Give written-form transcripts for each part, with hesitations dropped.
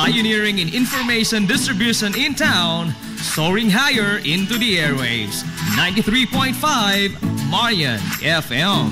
Pioneering in information distribution in town, soaring higher into the airwaves. 93.5 Marian FM.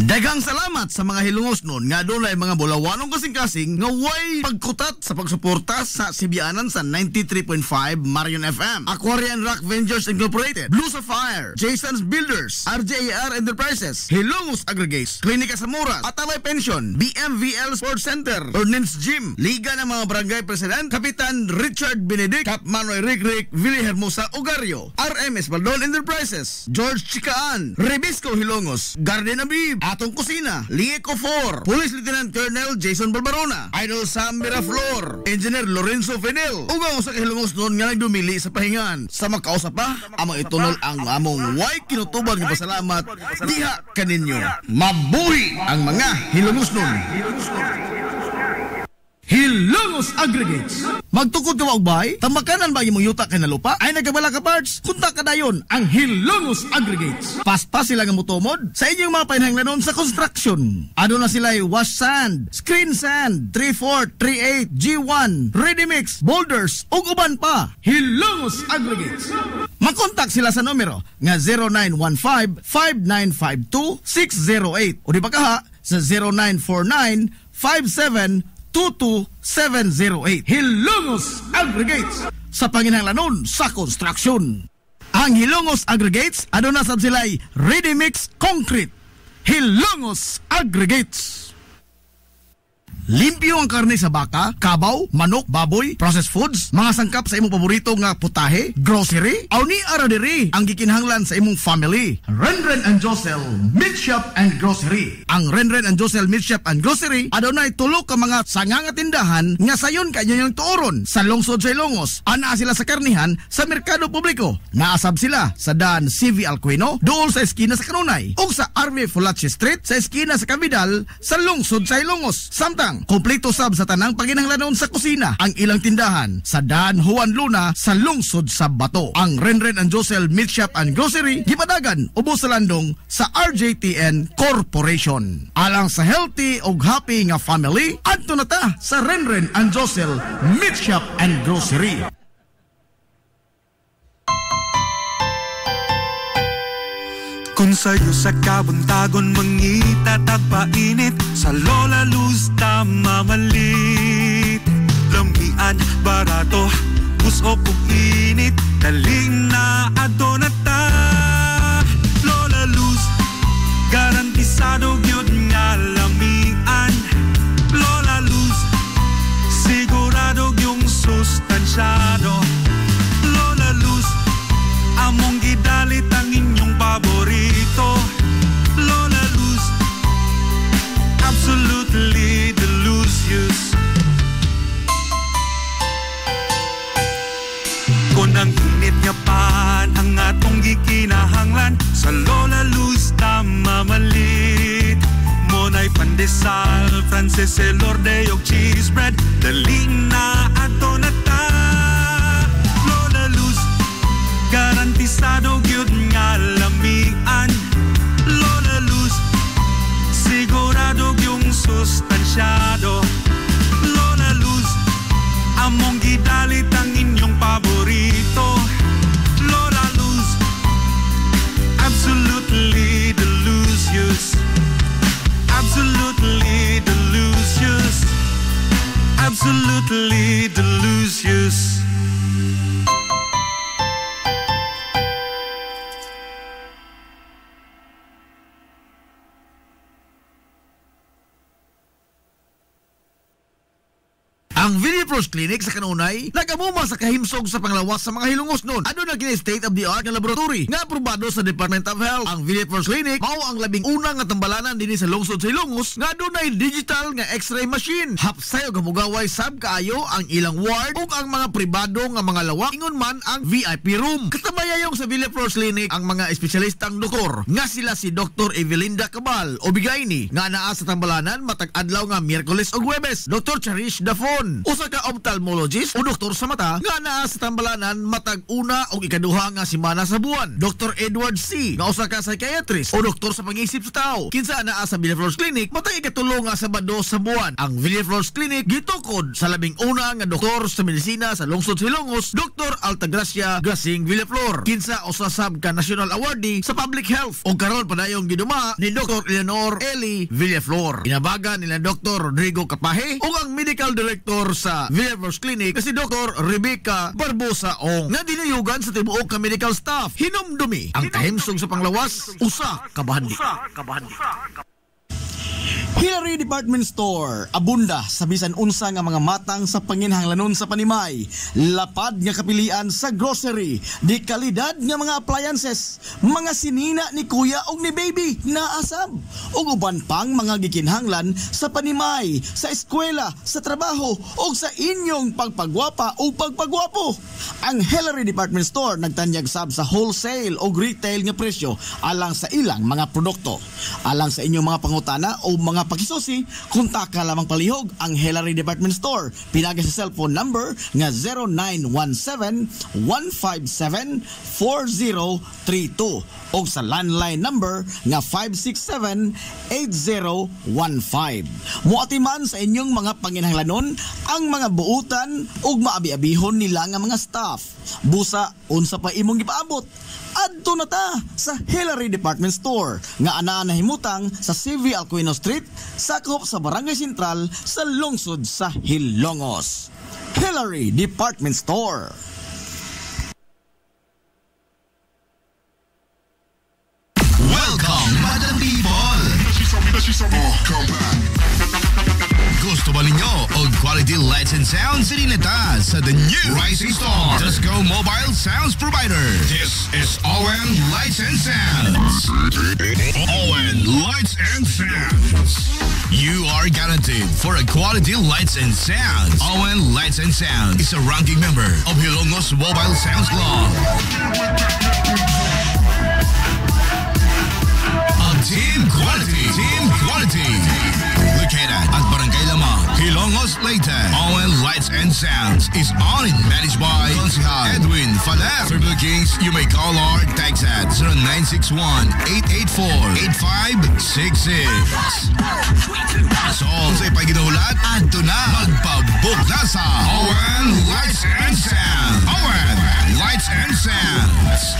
Daghang salamat sa mga hilungos nun nga doon ay mga bulawanong kasing-kasing nga way pagkutat sa pagsuporta sa sibianan sa 93.5 Marion FM. Aquarian Rock Ventures Incorporated, Blue Sapphire, Jason's Builders, RJAR Enterprises, Hilongos Aggregates, Klinika Samora, Ataway Pension, BMVL Sports Center, Ordnance Gym, Liga ng mga Barangay President, Kapitan Richard Benedict, Cap Manoy Rick, Willie Hermosa Ugario, RMS Baldon Enterprises, George Chikaan, Rebisco Hilongos, Garden Abib, Atong Kusina, Lieco 4, Police Lieutenant Colonel Jason Barbarona, Idol Sam Miraflor, Engineer Lorenzo Fenel, ugang sa kahilungos noon nga nagdumili sa pahingan. Sa magkausap pa, amang itunol ang among way kinutuban ng pasalamat diha kaninyo. Mabuhi ang mga hilungos noon. Hilongos Aggregates. Magtukod ka wagbay, tambakanan ba imong yuta kay na lupa? Ay nagabala ka parts? Kunta ka dayon ang Hilongos Aggregates. Paspas sila nga mutumod sa inyong mga pahinahanglanon sa construction. Ano na sila wash sand, screen sand, 3/4, 3/8, G1, ready mix, boulders, ug uban pa. Hilongos Aggregates. Makontak sila sa numero nga 0915-5952-608 o di ba kaha sa 0949-5722-708. Hilongos Aggregates sa panginahanglanon sa construction. Ang Hilongos Aggregates aduna sab sila'y ready mix concrete. Hilongos Aggregates. Limpyo ang karne sa baka, kabaw, manok, baboy, processed foods, mga sangkap sa imong paborito nga putahe, grocery, aw ni ara diri ang gikinahanglan sa imong family. Renren and Josel Meat Shop and Grocery. Ang Renren and Josel Meat Shop and Grocery adunay tulo ka mga sanga nga tindahan nga sayon kanyo yung tuoron sa lungsod sa Ilongos. Ana sila sa karnihan sa merkado publiko. Naasab sila sa Dan CV Alcuino, dool sa eskina sa Kanunay, ug sa RV Fulache Street sa eskina sa Cabidal sa lungsod sa Ilongos. Samtang kompleto sab sa tanang paginahanglanon sa kusina ang ilang tindahan sa Dan Juan Luna sa lungsod sa Bato. Ang Renren and Josel Meat Shop and Grocery gipadagan ubos sa landong sa RJTN Corporation. Alang sa healthy ug happy nga family, adto na ta sa Renren and Josel Meat Shop and Grocery. Kung sa'yo sa kabuntagon mangita tagpainit, sa Lola Luz tama malit. Lamian, barato, puso kong init, daling na ato na ta. Lola Luz, garantisado yun nga lamian. Lola Luz, sigurado yung sustansyado. Lola Luz, among gidalit ang inyong paborito. Lola Luz, absolutely delicious. Kung ang init nga pan ang atong gikinahanglan, sa Lola Luz tama malit. Monay pandesal, Frances Elorde og cheese bread, daling na ato na ta. Lola Luz, garantisado gyud nga lamian. Lola Luz, sigurado yung sustansyado. Lola Luz, among gidalit ang inyong paborito. Lola Luz, absolutely delicious. Absolutely delicious. Absolutely delicious. Ang Villipros Clinic sa Kanunay nagamuma sa kahimsog sa panglawas sa mga hilungos nun. Ano na kini state-of-the-art na laboratory nga aprobado sa Department of Health. Ang Villipros Clinic mao ang labing unang nga tambalanan dinhi sa lungsod sa Ilongos nga dunay digital nga x-ray machine. Hapsay og hamugaway sab kaayo ang ilang ward ug ang mga pribado nga mga lawak ingon man ang VIP room. Katabayayong sa Villipros Clinic ang mga espesyalistang doktor nga sila si Dr. Evelinda Cabal o Bigayni nga naa sa tambalanan matag adlaw nga Miyerkules ug Huwebes. Dr. Cherish Dafon, Hilongon. Usa ka ophthalmologist o doktor sa mata nga naa sa Tambalanan matag una o ikaduha nga semana sa buwan. Dr. Edward C. nga usa ka psychiatrist o doktor sa pag-iisip sa tao. Kinsa naa sa Villaflores Clinic matag ikatulo nga Sabado sa buwan. Ang Villaflores Clinic gitukod sa labing una nga doktor sa medisina sa lungsod Hilongos, Dr. Altagracia Gasing Villaflor. Kinsa usa sab ka national awardee sa public health o karon padayong giduma ni Dr. Eleanor Eli Villaflor. Inabagan nila Dr. Rodrigo Capaje o ang medical director sa Villaflores Clinic si Dr. Rebecca Barbosa Ong nga dinayugan sa tibuok ka medical staff. Hinumdumi ang kahimsog sa panglawas usa ka bahandi. Hillary Department Store, abunda sa bisan unsa nga mga matang sa panginhanglanon sa panimay, lapad nga kapilian sa grocery, di kalidad nga mga appliances, mga sinina ni kuya og ni baby na asab, ug uban pang mga gikinhanglan sa panimay, sa eskwela, sa trabaho ug sa inyong pagpagwapa o pagpagwapo. Ang Hillary Department Store nagtanyag sab sa wholesale o retail nga presyo alang sa ilang mga produkto. Alang sa inyong mga pangutana o mga pakisusi, kontak lamang palihog ang Hillary Department Store. Pinagi sa cellphone number nga 0917-157-4032 o sa landline number nga 567-8015. Muatiman sa inyong mga panginhanglanon ang mga buutan ug maabi-abihon nila nga mga staff. Busa unsa pa imong gipaabot? Adto na ta sa Hillary Department Store nga anaa nahimutang sa CV Alcuino Street, sakop sa Barangay Sentral sa lungsod sa Hilongos. Hillary Department Store. Welcome, Madam People! Gusto ba ninyo og quality lights and sounds sa dinata sa the new Rising Star Disco Mobile Sounds Provider? This is ON Lights and Sounds. ON Lights and Sounds. You are guaranteed for a quality lights and sounds. ON Lights and Sounds is a ranking member of Hilongos Mobile Sounds Club. Team quality. Located at Barangay Lamang, Hilongos, Leyte. ON Lights and Sounds is owned and managed by Consihal Edwin Faler. For bookings, you may call or text at 0961-884-8566. So, sa ipaginahulat, adto na magpabook na sa ON Lights and Sounds. ON Lights and Sounds.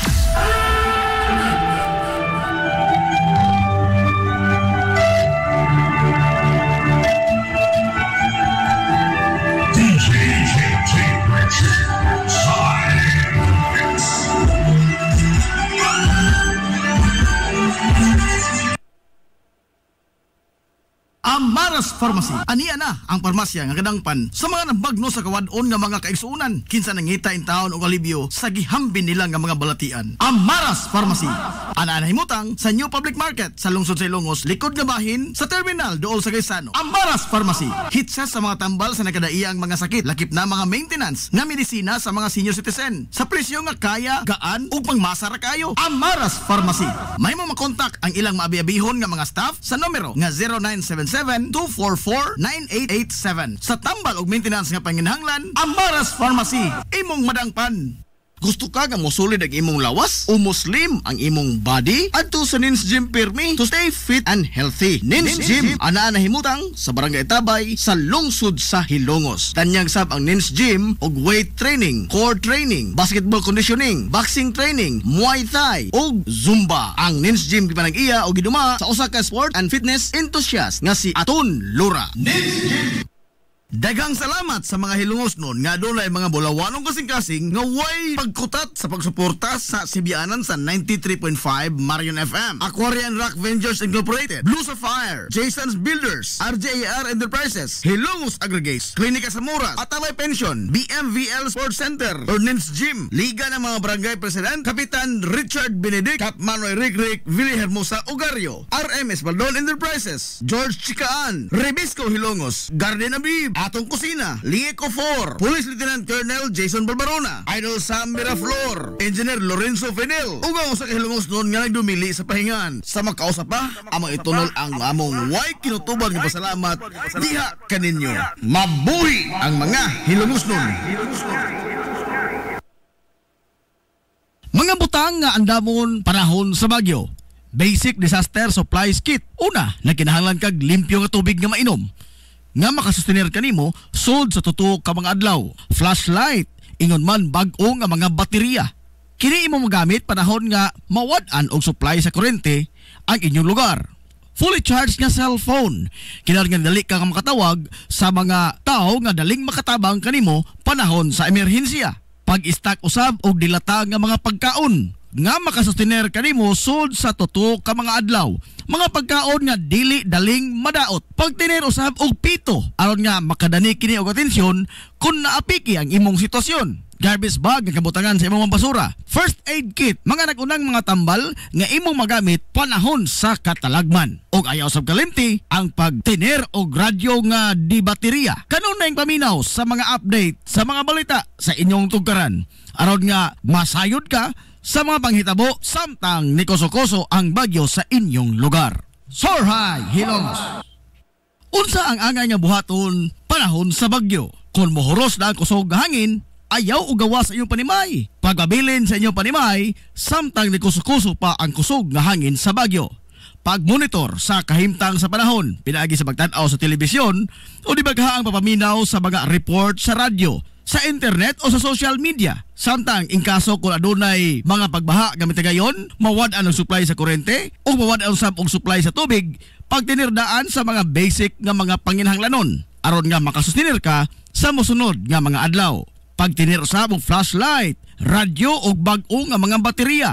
Amaras Pharmacy. Aniya na ang parmasya nga kadangpan sa mga nabagno sa kawadon nga mga kaigsuunan. Kinsa nangita in taon og alibyo sa gihambin nila nga mga balatian. Amaras Pharmacy. Ana nahimutang sa New Public Market sa lungsod sa Ilongos, likod nga bahin sa terminal dool sa Gaisano. Amaras Pharmacy. Hitsa sa mga tambal sa nakadaiyang mga sakit, lakip na mga maintenance nga medisina sa mga senior citizen. Sa presyo nga kaya, gaan ug pangmasara kayo. Amaras Pharmacy. May mo makontak ang ilang maabi-abihon nga mga staff sa numero nga 0977-244-9887. Sa tambal og maintenance nga panginahanglan, Amaras Pharmacy. Imong madangpan. Gusto ka nga mosulid ang imong lawas o muslim ang imong body? Adto sa Nins Gym Pirmi to stay fit and healthy. Nins Gym ana nahimutang sa Barangay Tabay sa lungsod sa Hilongos. Tanyag sab ang Nins Gym og weight training, core training, basketball conditioning, boxing training, Muay Thai og Zumba. Ang Nins Gym gipanag-iya og giduma sa usa ka sport and fitness enthusiast nga si Aton Lura. Nins Gym. Daghang salamat sa mga Hilongos nun nga doon ay mga bulawanong kasing-kasing nga way pagkutat sa pagsuporta sa Sibianan sa 93.5 Marion FM, Aquarian Rock Ventures Incorporated, Blue Sapphire, Jason's Builders, RJAR Enterprises, Hilongos Aggregates, Klinika Samuras, Ataway Pension, BMVL Sports Center, Ordnance Gym, Liga ng mga Barangay President, Kapitan Richard Benedict, Cap Manoy Rick, Willie Hermosa Ogario, RMS Baldon Enterprises, George Chikaan, Rebisco Hilongos, Garden Abib, atong kusina, Lieco 4, Police Lieutenant Colonel Jason Barbarona, Idol Sam Miraflor, Engineer Lorenzo Fidel, ug ang usa ka hilongos nun nga nagdumili sa pahingan. Sa makausap pa, among itunol ang among way kinutuban nga pasalamat diha kaninyo. Mabuhi ang mga hilongos nun. Mga butang nga andamon panahon sa bagyo. Basic Disaster Supplies Kit. Una, nagkinahanglan kag limpyo nga tubig nga mainom. Nga makasustenir kanimo sud sa tutok ka mga adlaw. Flashlight, ingon man bag-o nga mga baterya. Kini imo magamit panahon nga mawad-an og supply sa kuryente ang inyong lugar. Fully charged nga cellphone. Kinahanglan dali ka makatawag sa mga tao nga daling makatabang kanimo panahon sa emerhensya. Pag-stock usab og dilata nga mga pagkaon nga makasustenir kanimo sud sa tutok ka mga adlaw. Mga pagkaon nga dili daling madaot. Pagtinir usab og pito aron nga makadani kini og atensyon kung naapiki ang imong sitwasyon. Garbage bag nga kabutangan sa imong basura. First aid kit, mga nagunang mga tambal nga imong magamit panahon sa katalagman. Og ayaw sab kalimti ang pagtinir og radyo nga di baterya. Kanunay paminaw sa mga update sa mga balita sa inyong tugkaran aron nga masayod ka sa mga panghitabo samtang nikoso-koso ang bagyo sa inyong lugar. Sorhay, Hilongos! Unsa ang angay nga buhaton panahon sa bagyo? Kung mohuros na ang kusog hangin, ayaw o gawa sa inyong panimay. Pagpabilin sa inyong panimay, samtang nikuso-kuso pa ang kusog nga hangin sa bagyo. Pagmonitor sa kahimtang sa panahon, pinaagi sa pagtanaw sa telebisyon o di baghaang papaminaw sa mga report sa radyo, sa internet o sa social media. Samtang in kaso kung adunay mga pagbaha gamit gayon, mawad-an ang supply sa kurente o mawad-an usab og supply sa tubig, pagtinirdaan sa mga basic nga mga panginahanglanon aron nga makasustinir ka sa mosunod nga mga adlaw. Pagtinir usab og flashlight, radyo o bag-o nga mga baterya.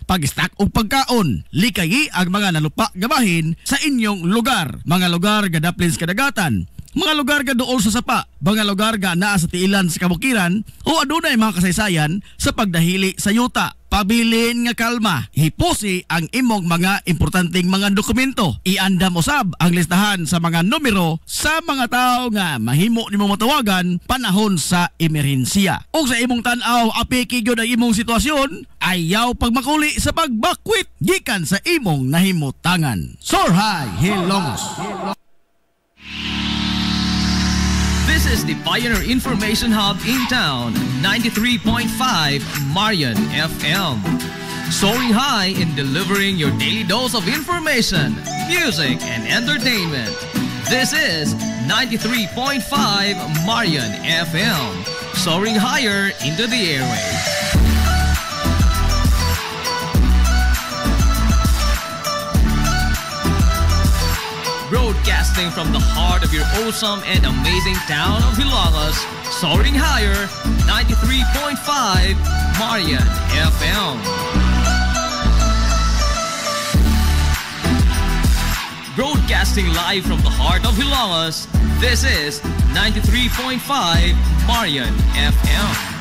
Pag-stock og pagkaon, likayi ang mga nalupa gabahin sa inyong lugar. Mga lugar nga daplin sa kadagatan, mga lugar nga dool sa sapa, mga lugar nga naa sa tiilan sa kabukiran o adunay mga kasaysayan sa pagdahili sa yuta. Pabilin nga kalma, hipusi ang imong mga importanteng mga dokumento. Iandam usab ang listahan sa mga numero sa mga tao nga mahimo nimo matawagan panahon sa emerhensiya. O sa imong tan-aw apiki gyud ang imong sitwasyon, ayaw pagmakuli sa pagbakwit gikan sa imong nahimutangan. Sorhay, Hilongos! This is the Pioneer Information Hub in town, 93.5 Marian FM. Soaring high in delivering your daily dose of information, music, and entertainment. This is 93.5 Marian FM. Soaring higher into the airwaves. Broadcasting from the heart of your awesome and amazing town of Hilongos, soaring higher, 93.5 Marian FM. Broadcasting live from the heart of Hilongos, this is 93.5 Marian FM.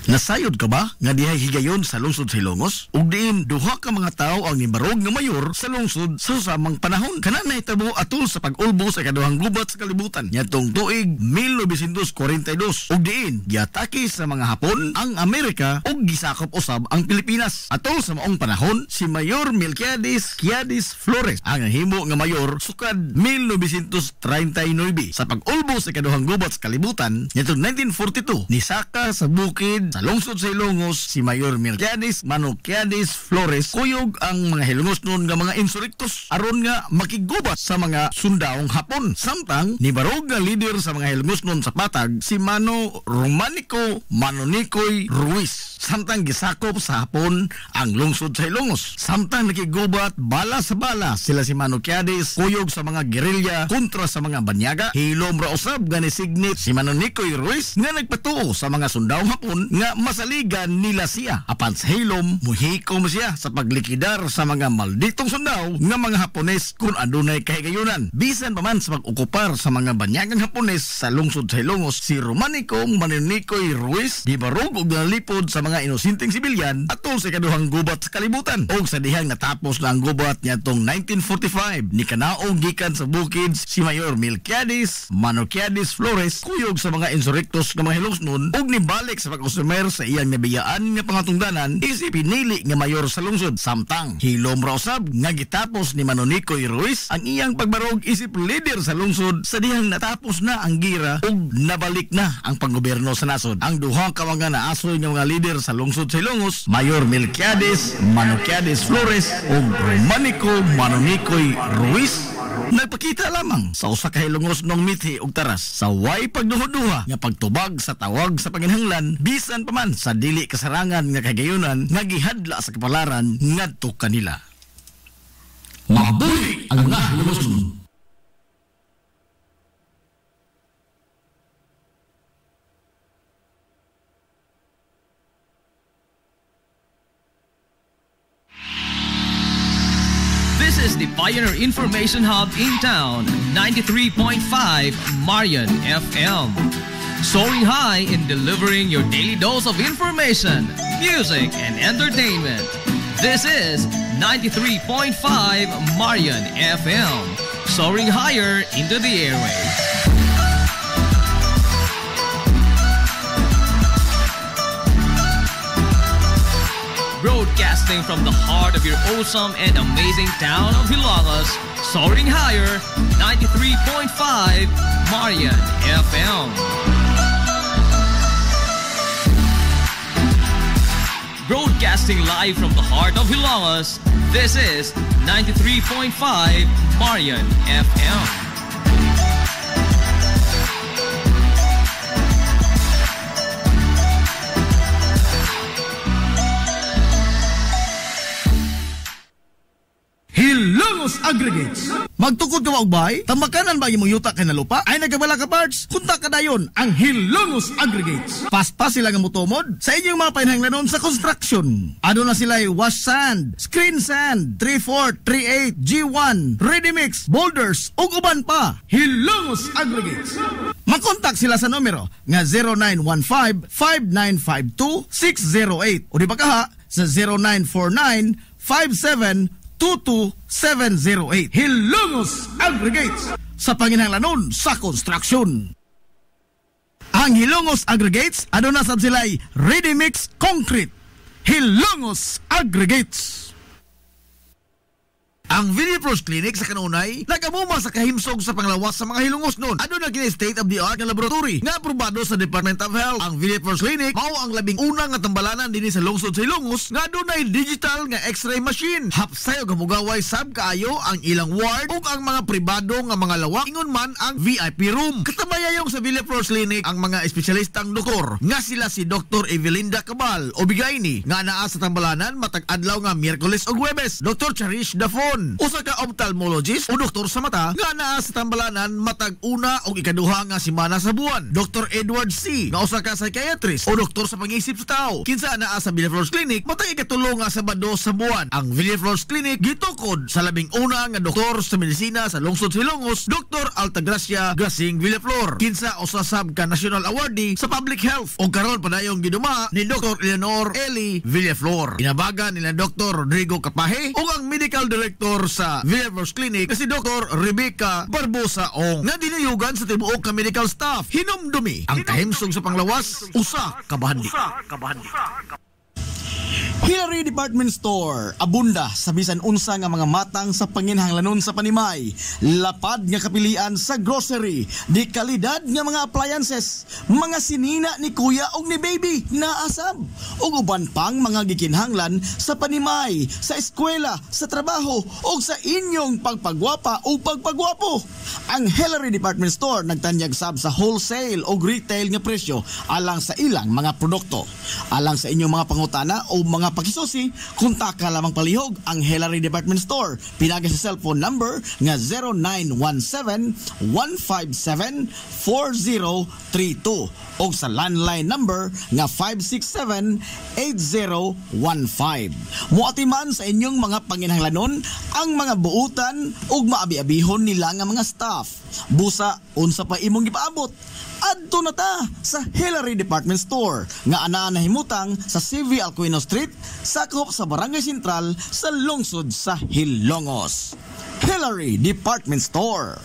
Nasayod ka ba nga dihay higayon sa lungsod sa Hilongos? Ug diin duha ka mga tawo ang nibarog nga mayor sa lungsod sa susamang panahon. Kana nahitabo atol sa pag-ulbo sa ikaduhang gubat sa kalibutan niadtong tuig 1942. Ug diin giatake sa mga Hapon ang Amerika ug gisakop usab ang Pilipinas. Atol sa maong panahon, si Mayor Melquiades Quiades Flores ang nahimo nga mayor sukad 1939. Sa pag-ulbo sa ikaduhang gubat sa kalibutan niadtong 1942, nisaka sa bukid sa lungsod sa Hilongos si Mayor Melquiades Quiades Flores. Kuyog ang mga Hilongos noon nga mga insurrectos aron nga makigubat sa mga sundaong Hapon. Samtang nibarog nga leader sa mga Hilongos noon sa patag si Mano Romanico Manonicoy Ruiz. Samtang gisakop sa Hapon ang lungsod sa Hilongos. Samtang nakigubat bala sa bala sila si Mano Quiades kuyog sa mga gerilya kontra sa mga banyaga. Hilom ra usab nga ni signate si Manonicoy Ruiz nga nagpatuo sa mga sundaong Hapon nga masaligan nila siya. Apan sa hilom, muhikom siya sa paglikidar sa mga malditong sundaw nga mga Hapones kung adunay kahigayunan. Bisan pa man sa pag-okupar sa mga banyagang Hapones sa lungsod sa Ilongos, si Romanico Manunikoy Ruiz gibarog og nalipod sa mga inosinteng sibilyan atol sa ikaduhang gubat sa kalibutan. Og sa dihang natapos na ang gubat niya tong 1945, ni kanaog gikan sa Bukids si Mayor Melquiades Manociades Flores kuyog sa mga insurrectos nga mga hilosnon og nibalik sa pag-usumer sa iyang nabiyaan nga pangatungdanan isip pinili nga mayor sa lungsod. Samtang hilom ra usab nga gitapos ni Manunikoy Ruiz ang iyang pagbarog isip leader sa lungsod sa dihang natapos na ang gira ug nabalik na ang panggobyerno sa nasod. Ang duha ka mga naasoy nga mga leader sa lungsod sa Ilongos, Mayor Melquiades Manociades Flores ug Romanico Manunikoy Ruiz, nagpakita lamang sa usa ka hilongos nung mithi ug taras sa way pagduha-duha nga pagtubag sa tawag sa panginahanglan bisan pa man sa dili kasarangan nga kagayunan nga gihadla sa kapalaran ngadto kanila. Mabuhi ang mga hilongos. This is the Pioneer Information Hub in town, 93.5 Marian FM. Soaring high in delivering your daily dose of information, music, and entertainment. This is 93.5 Marian FM. Soaring higher into the airwaves. Broadcasting from the heart of your awesome and amazing town of Hilagas, soaring higher, 93.5 Marian FM. Broadcasting live from the heart of Hilagas, this is 93.5 Marian FM. Hilongos Aggregates. Magtukod ka ba og bay? Tambakanan ba imong yuta kay na lupa? Ay nagabala ka parts? Kunta ka dayon ang Hilongos Aggregates. Paspas sila nga motomod sa inyong mga painahanglanon sa construction. Ano na sila wash sand, screen sand, 3/4, 3/8, G1, ready mix, boulders ug uban pa. Hilongos Aggregates. Makontak sila sa numero nga 0915-5952-608 o di ba kaha sa 0949-5722-708. Hilongos Aggregates sa panginahanglanon sa construction. Ang Hilongos Aggregates aduna sab sila'y ready mix concrete. Hilongos Aggregates. Ang Villaflores Clinic sa kanunay nagamuma sa kahimsog sa panglawas sa mga hilongos nun. Ano na gina state-of-the-art nga laboratory nga aprobado sa Department of Health. Ang Villaflores Clinic mao ang labing unang nga tambalanan dinhi sa lungsod sa Hilongos nga dunay digital nga x-ray machine. Hapsayo gamugaway sab kaayo ang ilang ward ug ang mga pribado nga mga lawak ingon man ang VIP room. Katabayayong sa Villaflores Clinic ang mga espesyalistang doktor nga sila si Dr. Evelinda Cabal o Bigayni nga naa sa tambalanan matag adlaw nga Miyerkules ug Huwebes. Dr. Cherish Dafon, usa ka ophthalmologist o doktor sa mata nga naa sa tambalanan matag una o ikaduha nga semana sa buwan. Dr. Edward C. nga usa ka psychiatrist o doktor sa pag-iisip sa tao kinsa naa sa Villaflores Clinic matag ikatulo nga Sabado sa buwan. Ang Villaflores Clinic gitukod sa labing una nga doktor sa medisina sa lungsod sa Hilongos, Dr. Altagracia Grasing Villaflor, kinsa usa sab ka national awardee sa public health o karon padayong giduma ni Dr. Eleanor Eli Villaflor. Inabagan nila Dr. Rodrigo Capaje o ang medical director sa Villaflores Clinic kasi Dr. Rebecca Barbosa Ong nga dinayugan sa tibuok ka medical staff. Hinumdumi ang kahimsog sa panglawas usa ka bahandi. Hillary Department Store, abunda sa bisan unsa nga mga matang sa panginahanglanon sa panimay, lapad nga kapilian sa grocery, di kalidad nga mga appliances, mga sinina ni kuya og ni baby naasab, ug uban pang mga gikinhanglan sa panimay, sa eskwela, sa trabaho ug sa inyong pagpagwapa o pagpagwapo. Ang Hillary Department Store nagtanyag sab sa wholesale o retail nga presyo alang sa ilang mga produkto. Alang sa inyong mga pangutana o mga mga pakisusi, kontak ka lamang palihog ang Hillary Department Store. Pinagi sa cellphone number nga 0917-157-4032 o sa landline number nga 567-8015. Muatiman sa inyong mga panginahanglanon ang mga buutan ug maabi-abihon nila nga mga staff. Busa, unsa pa imong gipaabot? Adto na ta sa Hillary Department Store nga anaa nahimutang sa CV Alcuino Street, sakop sa Barangay Sentral sa lungsod sa Hilongos. Hillary Department Store.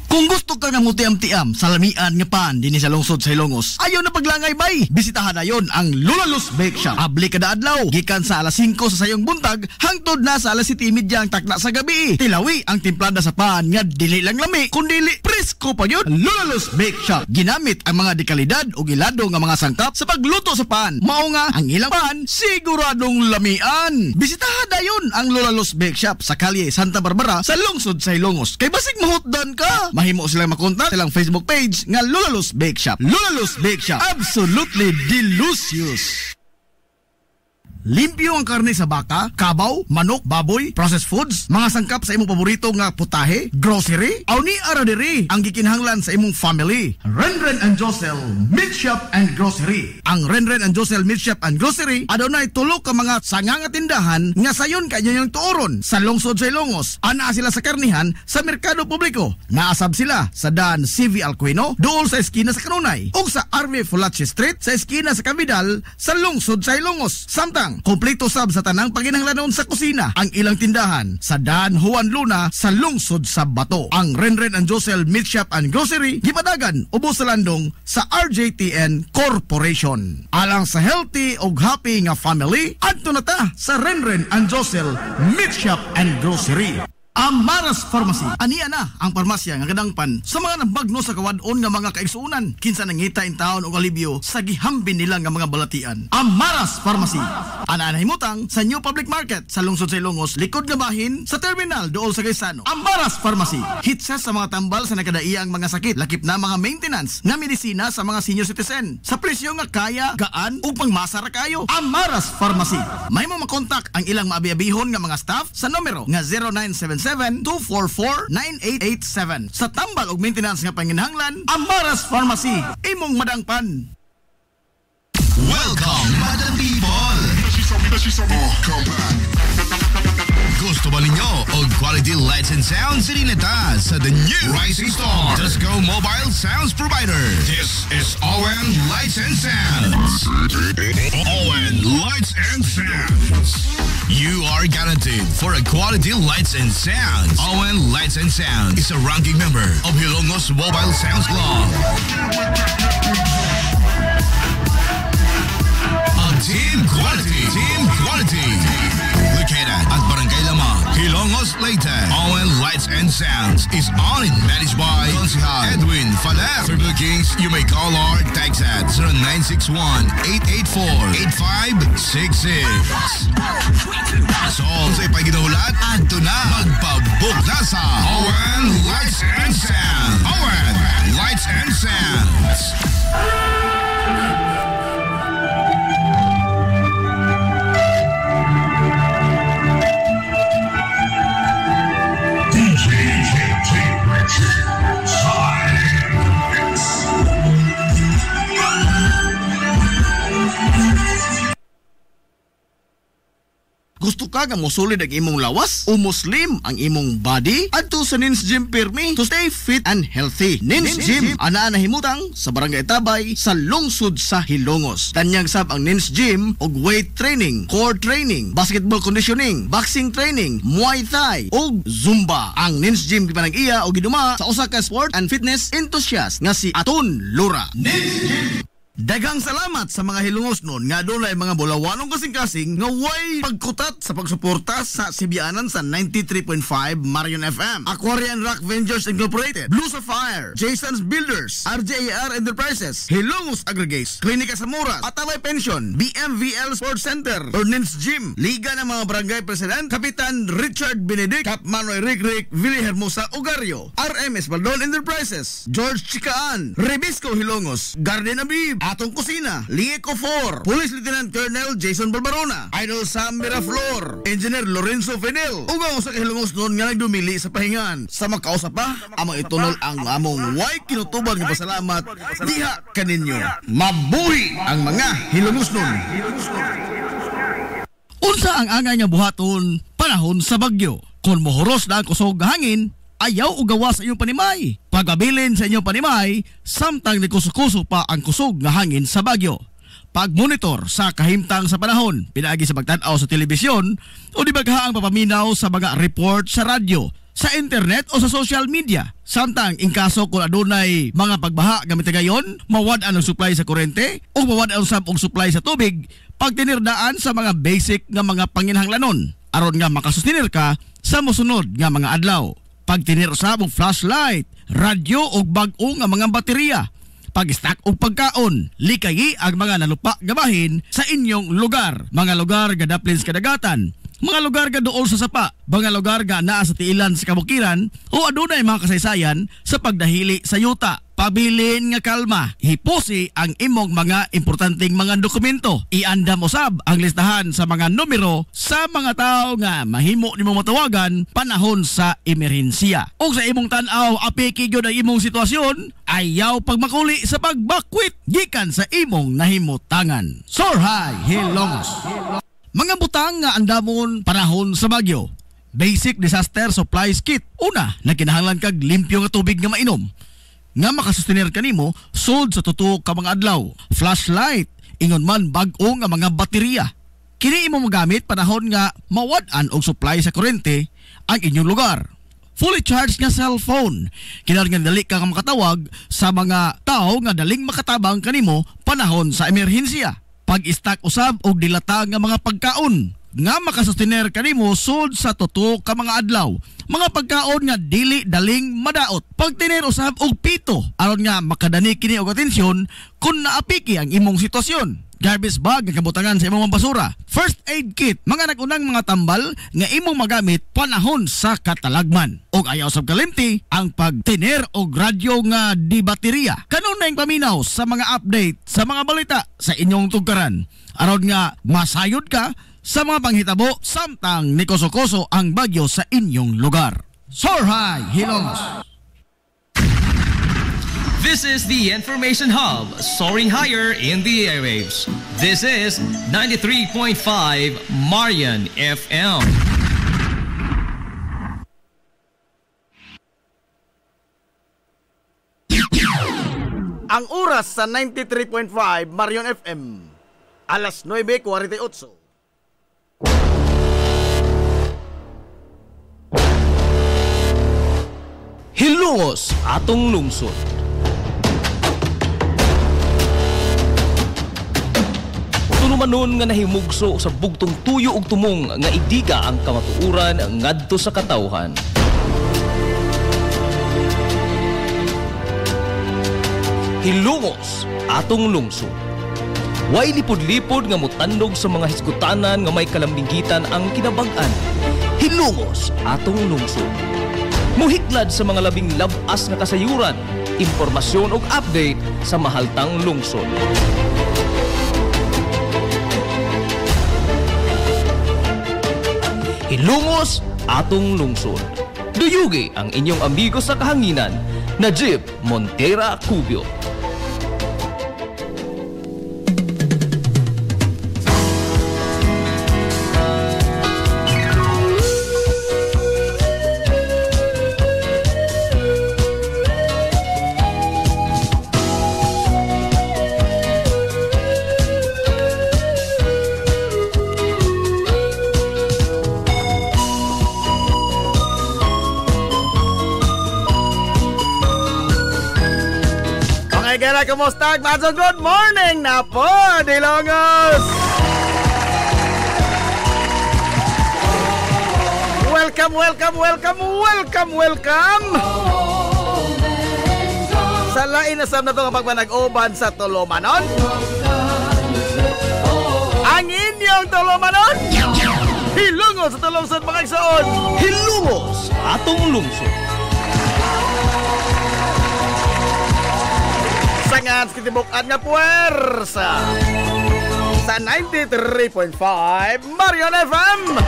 Kung gusto ka nga mutiam-tiam sa lamian nga pan dinhi sa lungsod sa Hilongos, ayaw na paglangay bay. Bisitahan na yon ang Lulalos Bake Shop. Abli kada adlaw, gikan sa alas 5 sa sayong buntag hangtod na sa alas 7:30 ang takna sa gabi. Tilawi ang timplada sa pan nga dili lang lami kundi presko pa yun. Lulalos Bake Shop ginamit ang mga dekalidad ug ilado nga mga sangkap sa pagluto sa pan. Mao nga ang ilang pan siguradong lamian. Bisitahan na yon ang Lulalos Bake Shop sa kalye Santa Barbara sa lungsod sa Hilongos. Kay basig mahutdan ka, mahimo silang makontak silang Facebook page nga Lulalos Bake Shop. Lulalos Bake Shop, absolutely delicious. Limpyo ang karne sa baka, kabaw, manok, baboy, processed foods, mga sangkap sa imong paborito nga putahe, grocery, aw ni ara diri ang gikinahanglan sa imong family. Renren and Josel Meat Shop and Grocery. Ang Renren and Josel Meat Shop and Grocery adunay tulo ka mga sanganga tindahan nga sayon kanyo yung tuoron sa lungsod sa Ilongos. Ana sila sa karnihan sa merkado publiko. Naasab sila sa Dan CV Alcuino, dool sa eskina sa Kanunay, ug sa RV Fulache Street sa eskina sa Cavidal sa lungsod sa Ilongos. Samtang kompleto sab sa tanang paginahanglanon sa kusina ang ilang tindahan sa Dan Juan Luna sa lungsod sa Bato. Ang Renren and Josel Meat Shop and Grocery gipadagan ubos sa landong sa RJTN Corporation. Alang sa healthy ug happy nga family, adto na ta sa Renren and Josel Meat Shop and Grocery. Amaras Pharmacy. Aniya na ang parmasya nga kadangpan sa mga nabagno sa kawadon nga mga kaigsuunan. Kinsa nangita in taon og alibyo sa gihambin nila nga mga balatian. Amaras Pharmacy. Ana nahimutang sa New Public Market sa lungsod sa Ilongos, likod nga bahin sa terminal dool sa Gaisano. Amaras Pharmacy. Hitsa sa mga tambal sa nakadaiyang mga sakit, lakip na mga maintenance nga medisina sa mga senior citizen. Sa presyo nga kaya, gaan ug pangmasa ra kayo. Amaras Pharmacy. Mahimo makontak ang ilang maabi-abihon nga mga staff sa numero nga 0977-244-9887. Sa tambal og maintenance nga panginahanglan, Amaras Pharmacy, imong madangpan. Welcome, Madam People! Gusto ba ninyo og quality lights and sounds sinita sa the new Rising Star Disco Mobile Sounds Provider? This is ON Lights and Sounds. ON Lights and Sounds. You are guaranteed for a quality lights and sounds. ON Lights and Sounds is a ranking member of Hilongos Mobile Sounds Club. Team quality. Located at Barangay Lamang, Hilongos, Leyte. ON Lights and Sounds is owned and managed by Consihal Edwin Faler. For bookings, you may call or text at 0961-884-8566. So, sa ipaginahulat, adto na, magpabook na sa ON Lights and Sounds. ON Lights and Sounds. Gusto ka nga mosulid ang imong lawas o muslim ang imong body? Adto sa Nins Gym Pirmi to stay fit and healthy. Nins Gym ana nahimutang sa Barangay Tabay sa lungsod sa Hilongos. Tanyag sab ang Nins Gym og weight training, core training, basketball conditioning, boxing training, Muay Thai ug Zumba. Ang Nins Gym gipanag-iya og giduma sa usa ka sport and fitness enthusiast nga si Aton Lura. Nins Gym. Daghang salamat sa mga Hilongos nun nga doon ay mga bulawanong kasing-kasing nga way pagkutat sa pagsuporta sa Sibianan sa 93.5 Marion FM, Aquarian Rock Ventures Incorporated, Blue Sapphire, Jason's Builders, RJAR Enterprises, Hilongos Aggregates, Klinika Samuras, Ataway Pension, BMVL Sports Center, Nins Gym, Liga ng mga Barangay President, Kapitan Richard Benedict, Cap Manoy Rick, Willie Hermosa Ugario, RMS Baldon Enterprises, George Chikaan, Rebisco Hilongos, Garden Abib, atong kusina, Lieco 4, Police Lieutenant Colonel Jason Barbarona, Idol Sam Miraflor, Engineer Lorenzo Fidel, ug ang usa ka hilongos noon nga nagdumili sa pahingan. Sa magkausa pa, among itunol ang among way kinutuban nga pasalamat diha kaninyo. Mabuhi ang mga hilongos noon. Unsa ang angay nga buhaton panahon sa bagyo? Kung mohoros na ang kusog hangin, ayaw o gawa sa inyong panimay. Pagabilin sa inyong panimay, samtang nikusukuso pa ang kusog nga hangin sa bagyo. Pagmonitor sa kahimtang sa panahon, pinaagi sa pagtanaw sa telebisyon o di baghaang papaminaw sa mga report sa radyo, sa internet o sa social media. Samtang in kaso kung adunay mga pagbaha gamit gayon, mawad-an ang supply sa kurente o mawad-an usab og supply sa tubig, pagtinirdaan sa mga basic nga mga panginhanglanon aron nga makasustinir ka sa mosunod nga mga adlaw. Pagtinir usab og flashlight, radyo o bag-o nga mga baterya. Pag-stack og pagkaon, likayi ang mga nalupa gabahin sa inyong lugar. Mga lugar nga daplin sa kadagatan, mga lugar nga duol sa sapa, mga lugar nga naa sa tiilan sa kabukiran o adunay mga kasaysayan sa pagdahili sa yuta. Pabilin nga kalma, hipusi ang imong mga importanteng mga dokumento. Iandam usab ang listahan sa mga numero sa mga tao nga mahimo nimo matawagan panahon sa emerhensiya. O sa imong tan-aw apiki gyud ang imong sitwasyon, ayaw pagmakuli sa pagbakwit gikan sa imong nahimutangan. Sorhay Hilongos. Mga butang nga andamon panahon sa bagyo. Basic disaster supplies kit. Una, nagkinahanglan kag limpyo nga tubig nga mainom. Nga makasustenir kanimo sold sa tutok ka mga adlaw. Flashlight, ingon man bag-o nga mga baterya. Kini imo magamit panahon nga mawad-an og supply sa kuryente ang inyong lugar. Fully charged nga cellphone. Kinahanglan dali ka makatawag sa mga tao nga daling makatabang kanimo panahon sa emerhensiya. Pag-stack usab og dilata nga mga pagkaon nga makasustenir kanimo sold sa tutok ka mga adlaw. Mga pagkaon nga dili daling madaot. Pagtinir usab og pito aron nga makadani kini og atensyon kung naapiki ang imong sitwasyon. Garbage bag nga kabutangan sa imong basura. First aid kit, mga nagunang mga tambal nga imong magamit panahon sa katalagman. Og ayaw sab kalimti ang pagtinir og radyo nga di baterya. Kanunay paminaw sa mga update sa mga balita sa inyong tugkaran aron nga masayod ka sa mga panghitabo samtang nikoso-koso ang bagyo sa inyong lugar. Sorhay Hilongos. This is the Information Hub, soaring higher in the airwaves. This is 93.5 Marian FM. Ang oras sa 93.5 Marian FM, alas 9:48. Hilongos atong lungsod. Tunumanon nga nahimugso sa bugtong tuyo ug tumong nga idiga ang kamatuuran ngadto sa katawhan. Hilongos atong lungsod. Way lipod-lipod nga mutandog sa mga hisgutanan nga may kalambigitan ang kinabag-an. Hilongos atong lungsod. Muhiklad sa mga labing labas nga kasayuran, impormasyon ug update sa mahaltang lungsod. Hilongos atong lungsod. Duyugi ang inyong amigo sa kahanginan, Najib Montera Cubio. Kumusta? Good morning na po, Hilongos! Welcome! Sa lain na sam na ito kapag nag-uban sa Tulumanon. Ang inyong Tulumanon! Hilongos sa Tulungsod mga igsoon! Hilongos atong lungsod. Sa Sangan kitibuk-an nga puwersa sa 93.5 Marion FM.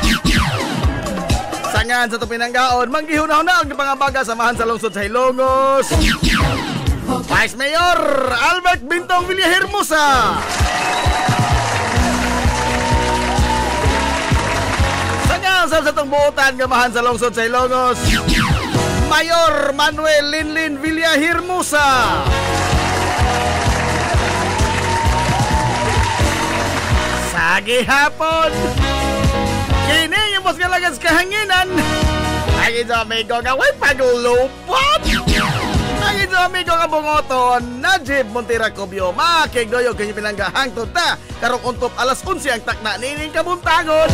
Sangan sa Tupinanggaon, manggihuna-huna ang pangabaga samahan sa lungsod sa Hilongos. Vice Mayor Albert Bintong Villahermosa. Sangan sa tungbuutan gamahan sa lungsod sa Hilongos, Mayor Manuel Linlin Villahermosa. Sagi hapon, kini yung mas kalagas kahanginan. Ang ito amigo nga way pagulupot. Ang ito amigo nga bungoton, Najib Monteracobio, makigdoyo kanyo pinanggahang tunta. Karong untop alas 11 ang takna nining kabuntagon.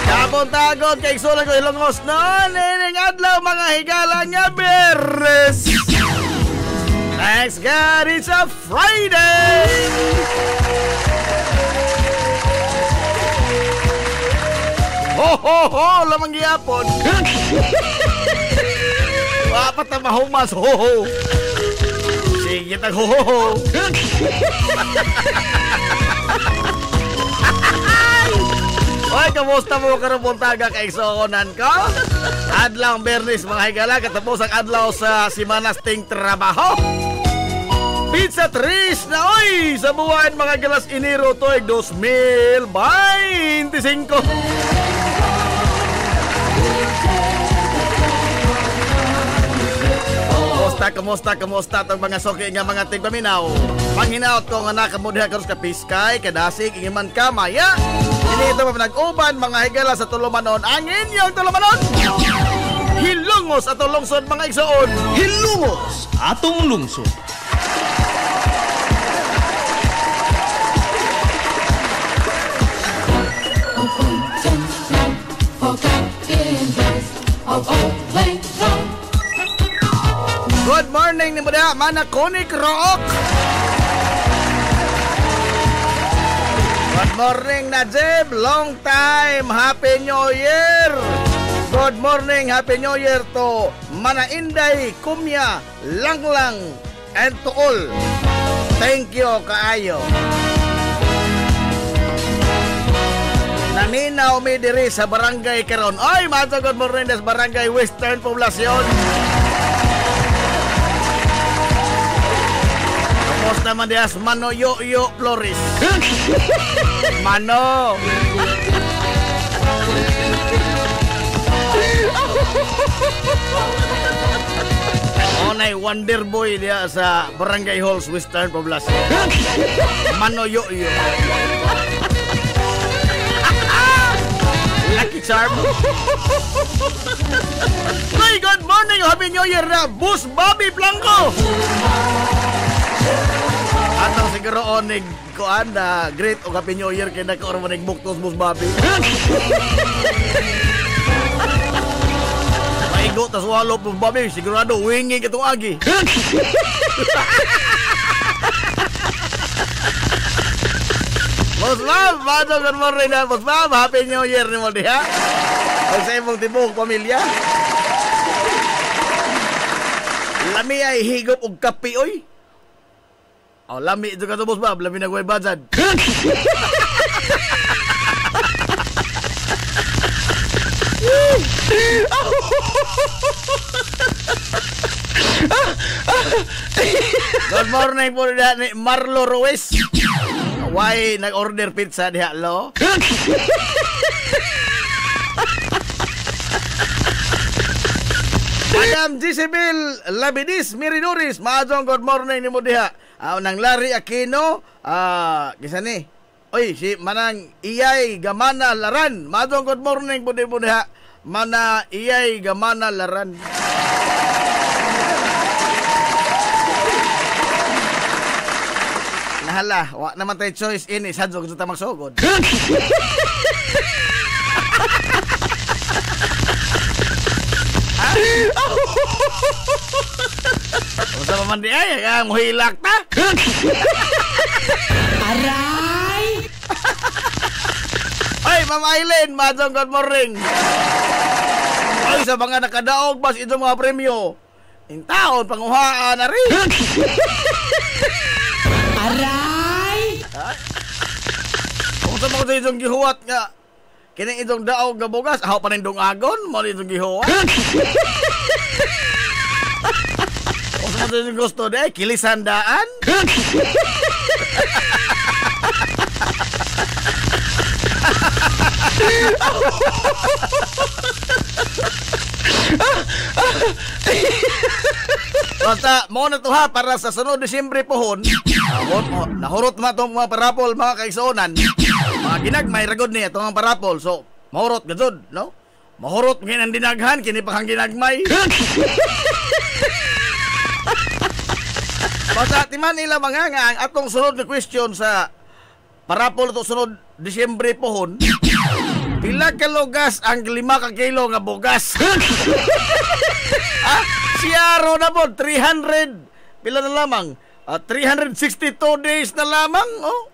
Kabuntagon kay sulang ko Hilongos noon, nining adlaw mga higala nga beres. Thanks God, it's a Friday! Ho ho ho! Lamang giyapon! Wapat na mahumas! Ho ho! Sige tag ho ho ho! Oy, kamusta mo karubuntaga kay Sokonan ko? Adlaw Bernis mga higala, katapos ang adlaw sa simanasting trabaho. Pizza Tris na oy sa buwan mga galas Enero to'y 2025. Kamusta tong mga soki nga mga tigpaminaw. Panghinaot ko nga nakamudiha karos ka piskay, kadasig, ingiman ka, maya. Ini ito pinag-uban mga higala sa tulumanon. Ang inyong tulumanon! Hilongos atong lungsod mga igsoon. Hilongos atong lungsod. Good morning ni Muda, Manakonik Rook. Good morning Najib, long time, Happy New Year. Good morning, Happy New Year to Mana Inday, Kumya, Langlang, and to all. Thank you kaayo. Naminaw mi diri sa barangay karon. Ay, mga good morning sa barangay Western Poblacion. Kamusta man dias Mano Yo Flores? Mano. Onay Wonder Boy dia sa Barangay Halls Western Poblacion. Mano Yo. Lucky Charm. Hey, good morning, Happy New Year na Boss Bobby Blanco. Atong siguro onig ko anda great o Happy New Year kay nako oro manig buktos Boss Bobby. Maigo tas walo Boss Bobby, sigurado wingi kitong agi. Boss Bob, bago good morning na Boss Bob, Happy New Year ni mo diha. Ang sa imong tibok pamilya. Lami ay higop og kape oy. Oh, lami ito ka to Boss Bob, lami nagway budget. Good morning po ni Marlo Ruiz. Why nag-order pizza diha lo? Madam Gisabel Labidis Miridoris, maadong good morning ni mo diha. Nang Larry Aquino, kisa ni. Oy, si manang Iyay Gamana Laran. Maadong good morning po diha. Mana Iyay Gamana Laran. Nahala, wa naman tayo choice ini sadyo gusto ta magsugod. Usa pa man di ay ang muhilak ta. Aray! Ay, Ma'am Aileen, madong good morning. Ay, sa mga nakadaog bas ito mga premyo. Yung taon, panguhaan na rin. Aray! Kung sa mga itong gihuwat nga, kining itong daog nga bugas, ahaw pa nindong agon, mali itong gihuwat. Kung sa mga itong gusto de, kilisandaan. Basta, mo na to ha, para sa sunod Disyembre pohon, nahurot ma itong mga parapol, mga kaigsuonan, mga ginagmay ragod niya itong mga parapol. So, mahurot gazod, no? Mahurot ngayon ang dinaghan, kinipakang ginagmay. Basta, timan nila mga nga, ang atong sunod na question sa parapol ito sunod Disyembre pohon, pila kilogas ang 5 ka kilo nga bugas? Siyaro na po, 300, pila na lamang? 362 days na lamang, oh.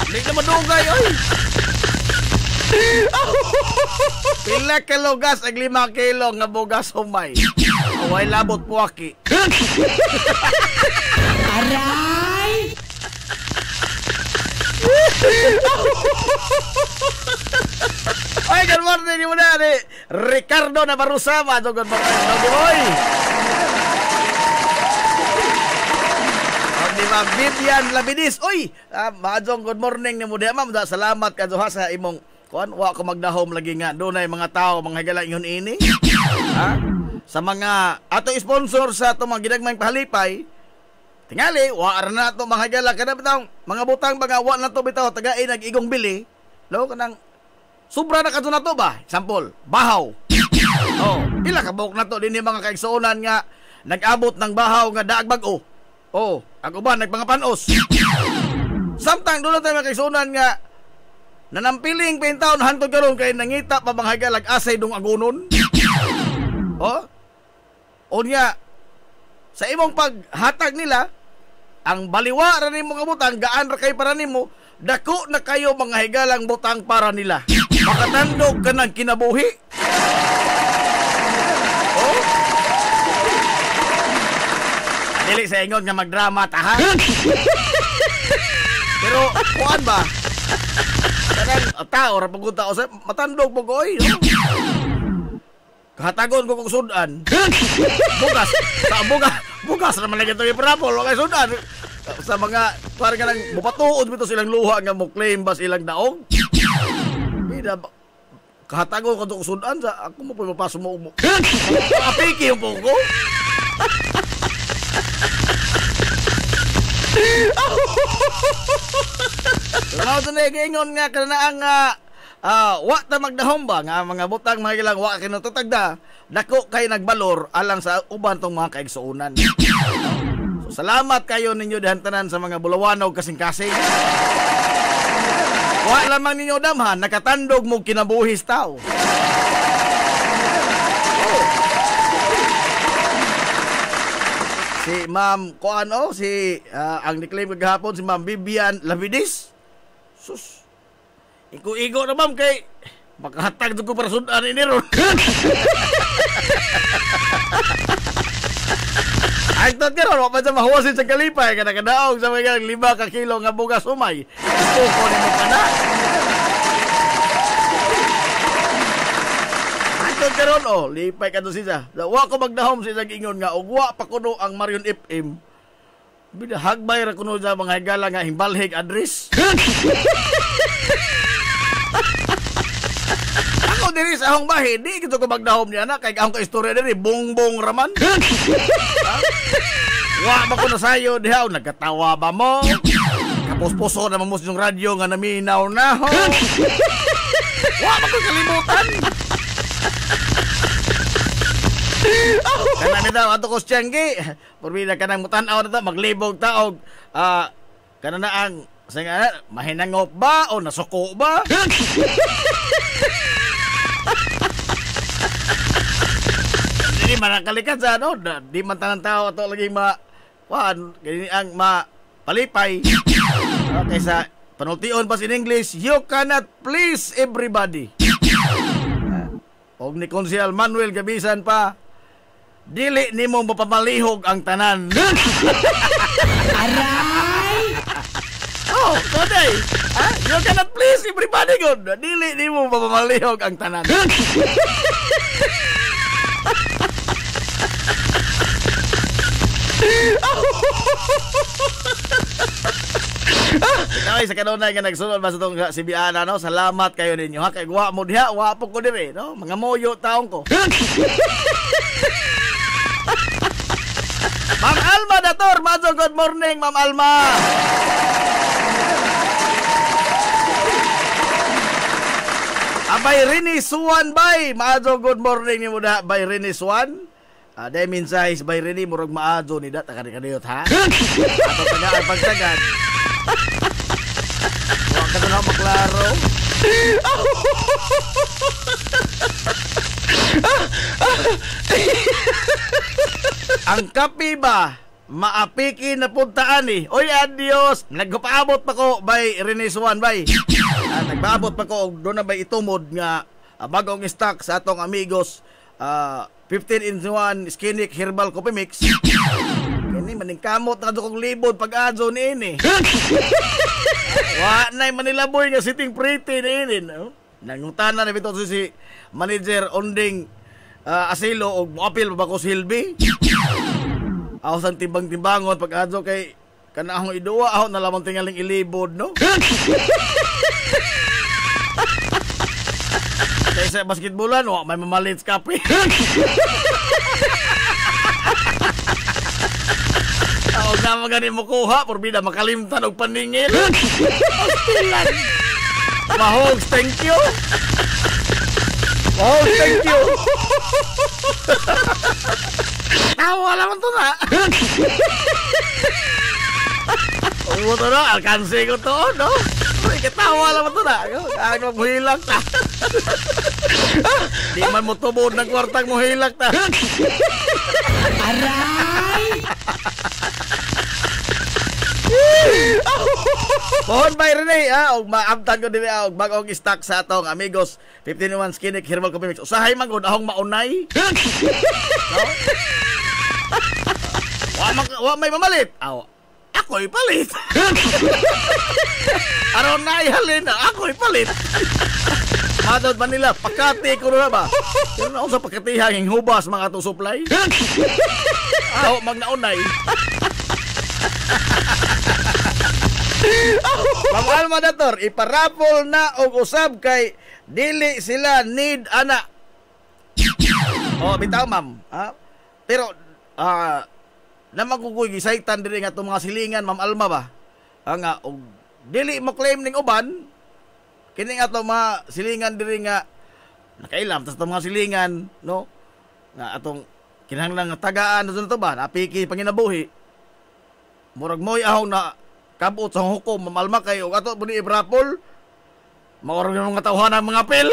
Hindi na madugay, oy. Pila kilogas ang 5 kilo nga bugas humay? Away labot puwaki. Aray! Ay, good morning mo na ni Ricardo Navarusama. Good morning, Doggy Boy. Di ba, Vivian Labidis. Uy, maadong good morning ni mo di ma'am. Salamat ka ha sa imong kuan. Wa ko magdahom lagi nga. Doon ay mga tao, mga higala yun ini. Ha? Sa mga ato sponsor sa itong mga ginagmayng pahalipay, tingali, waar na ito mga higala. Kada bitang mga butang mga wa na ito bitaw, tagain nag-igong bili. No, kanang sobra na kato na to ba? Example, bahaw. Oh, pila ka buok na to din yung mga kaigsuonan nga nag-abot ng bahaw nga daag bag-o. Oh, ako ba nagpangapanos? Samtang doon na tayo mga kaigsuonan nga nanampiling pintaon hantod karon kay nangita pa bang hagalag asay dong agunon. Oh, unya sa imong paghatag nila ang baliwa ra nimo nga butang gaan ra kay para nimo, dako na kayo mga higalang butang para nila. Makatandog ka ng kinabuhi. Oh? Dili sa ingon nga magdrama tahan. Pero kuan ba? Kanang tao ra pagunta o sa matandog po ko oy. No? Kahatagon ko kung sudan. Bugas. Sa bugas naman lagi ito yung parapol. Okay, sudan. Sa mga parang ka nang bupatuod bito silang luha nga mo claim ba silang daog. Kahatagon ko itong sudan sa ako mo po mapaso mo. Apiki yung po ko. Salamat sa nagingon nga kanaan nga wa ta magdahom ba nga mga butang mga ilang wa kinututagda dako kay nagbalor alang sa uban tong mga kaigsuonan. So, salamat kayo ninyo dihantanan sa mga bulawanog kasing-kasing. Wa lamang ninyo damhan nakatandog mo kinabuhis tao. Oh. Si Ma'am Koano, ang niklaim kagahapon si Ma'am Vivian Labidis. Sus. Igo na ma'am kay makahatag ko para sudan ini ron. Ay tot ka ron, wapad sa mahuwasin sa kalipay kada-kadaog sa mga 5 ka kilo nga bugas umay. Ito ko ni mo ka na. Ay tot ka ron, oh, lipay ka doon siya. Wa ko magdahom siya ingon nga, ugwa pa kuno ang Marion FM. Bida hagbay ra kuno sa mga higala nga himbalhig address. Ako diri sa akong bahay, di kito ko magdahom niya na kay akong kaistorya diri bongbong raman. Wa ba ko nasayo diha nagkatawa ba mo? Kapos-poso na mo yung radyo nga naminaw na ho. Wa ba ko kalimutan? Kana nito ato ko Tianggi. Purbida kanang mutan-aw na ta maglibog taog. Kana na ang singa mahinangop ba o nasuko ba? Hindi man nakalikat sa ano, di man tanang tao ato lagi gani ang palipay. Kaysa panultion pa in English, you cannot please everybody. Og ni Konsyal Manuel Gabisan pa, dili nimo mapamalihog ang tanan. Aray! Oh, today, you cannot please everybody good. Dili nimo mapamalihog ang tanan. Kaya sa kanunay nga nagsunod ba sa itong si Biana, no? Salamat kayo ninyo, ha? Kaya guwa mo diha, wapo ko diri, no? Mga moyo taong ko. Ma'am Alma Dator, Mazo, good morning, Ma'am Alma. Abay Rini Suwan bay, Mazo, good morning ni mo da, bay Rini Suwan. Dahil minsay sa bay Rini, murag maazo ni da, takani-kaniyot, ha? Ato tagaan pagsagad. Huwag ka na maklaro. Ang kapi ba maapiki na puntaan ni? Oy, adios. Nagpaabot pa ko by Reniswan bay. Nagpaabot pa ko doon na bay itumod nga bagong stock sa atong amigos 15-in-1 Skinic Herbal Coffee Mix. Kini maning kamot na kong libod pag-adso ni ini. Wa nay manilaboy nga sitting pretty ni ini, no? Nangutana na bitaw si manager Onding Asilo og moapil ba ko Silbi. Ako sang timbang-timbangon pag-adso kay kanahong iduwa ako na lamang tingaling ilibod, no? Kaya sa basketballan, may mamalits kape. Ako na magani mo kuha, porbida makalimtan og paningil. Hostilan. Mahogs, thank you. Mahogs, thank you. Tawa naman to na. Umo to na, alkansi ko to, no? Katawa naman to na. Kahit magmuhilak ta. Di man mo tubod ng kwartang muhilak ta. Aray! Pohon bay Rene, og maabtan ko dili og bagong stock sa atong amigos 15-in-1 Skinic Herbal Coffee Mix. Usahay man gud ahong maunay. No? Wa may mamalit. Ako'y palit. Aron na ihalin, ako'y palit. Matod ba nila, pakati ko na ba? Pero na sa pakatihang hubas mga itong supply. Magnaunay. Ma'am Alma Dator, iparapol na og usab kay dili sila need ana. Bitaw ma'am. Pero naman ko gisaytan diri nga itong mga silingan, Ma'am Alma ba? Nga, dili mo claim ning uban, kini nga itong mga silingan diri nga nakailam, tas itong mga silingan, no? Nga atong kinahanglan nga tagaan na to ba? Napiki panginabuhi. Murag mo'y ahong na kabot sa hukom, Ma'am Alma, kayo ato po ni ibrapol, maurag yung mga tauhan ng mga pel.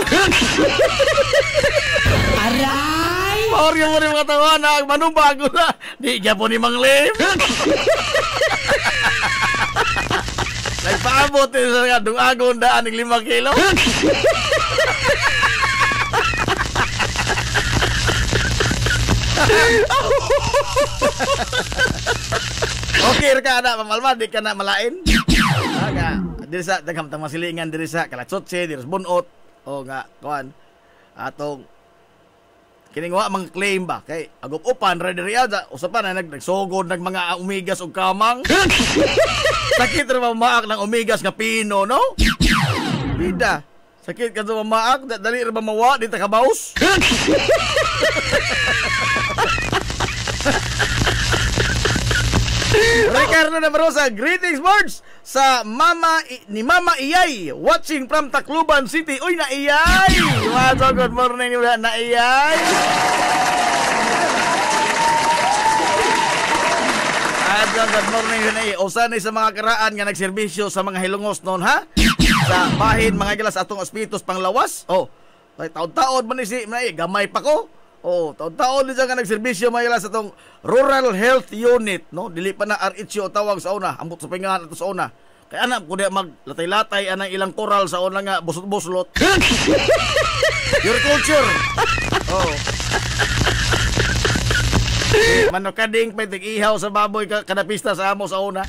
Aray! Maurag yung mga tauhan ng manubago na. Di dyan po ni Manglim. Nagpaabot yun sa nga, dungagon daan ng 5 kilo. Okay ka na, Ma'am Alma, di ka na malain. Diri sa dagamtang masilingan diri sa Kalatsotse, diri sa Bunot. O nga, kuan. Atong kining wa mga claim ba kay agop-upan ra diri ada usapan na nagsugod nag mga umigas og kamang. Sakit ra maak ng umigas nga pino, no? Bida. Sakit ka sa maak, dali ra ba mawa di ta kabaus. Ricardo Nabarosa, greetings words sa ni Mama Iyay watching from Tacloban City. Uy, na Iyay! Good morning, na Iyay! Good morning, na Iyay. Usan sa mga karaan nga nagserbisyo sa mga hilungos noon, ha? Sa bahin, mga gilas atong ospitos panglawas. Taon-taon man si gamay pa ko. Taon-taon din siya nga nagserbisyo mga sa itong Rural Health Unit, no? Dili pa na RHO tawag sa una, ambot sa pingahan ito sa una. Kaya anak ko diya maglatay-latay anang ilang koral sa una nga busot-buslot. Your culture. Oh. Manokading pwede ihaw sa baboy kada pista sa amo sa una.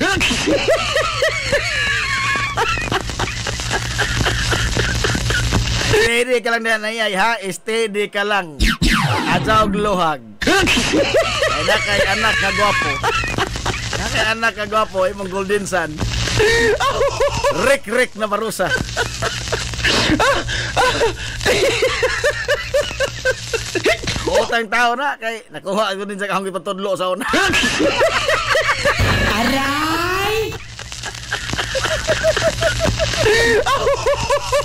Steady ka lang na nayay ha, steady ka lang. Adyaw gluhag. Kay anak nga gwapo. Kay anak nga gwapo imong golden son. Rick na marusa. Utang tao na kay nakuha ko din sa kahong ipatudlo sa una. Aray!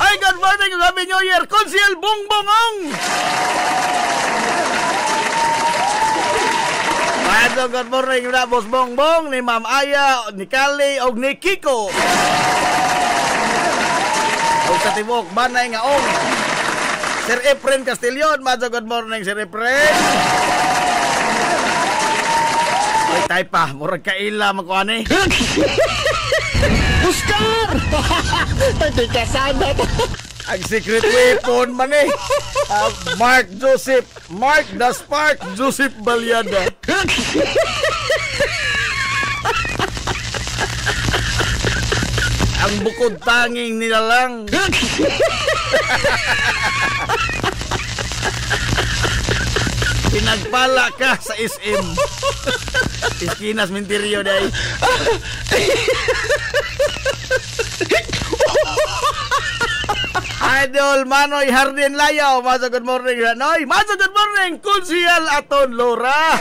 Ay, good morning, Happy New Year, Konsil Bongbongong! Good morning, Boss Bongbong, ni Ma'am Aya, ni Kali, o ni Kiko. O sa Tibok, Banay nga ong. Sir Efren Castillon, good morning, Sir Efren. Ay, tay pa, murag kaila, magkuhan eh. Oscar! Tati ka sana. Ang secret weapon man eh. Mark the Spark Joseph Balyada. Ang bukod tanging nila lang. Pinagpala ka sa SM. Iskinas Mintirio day. Idol Manoy Hardin Layaw, Maso good morning Hanoy. Maso good morning Kunsial Aton Lora.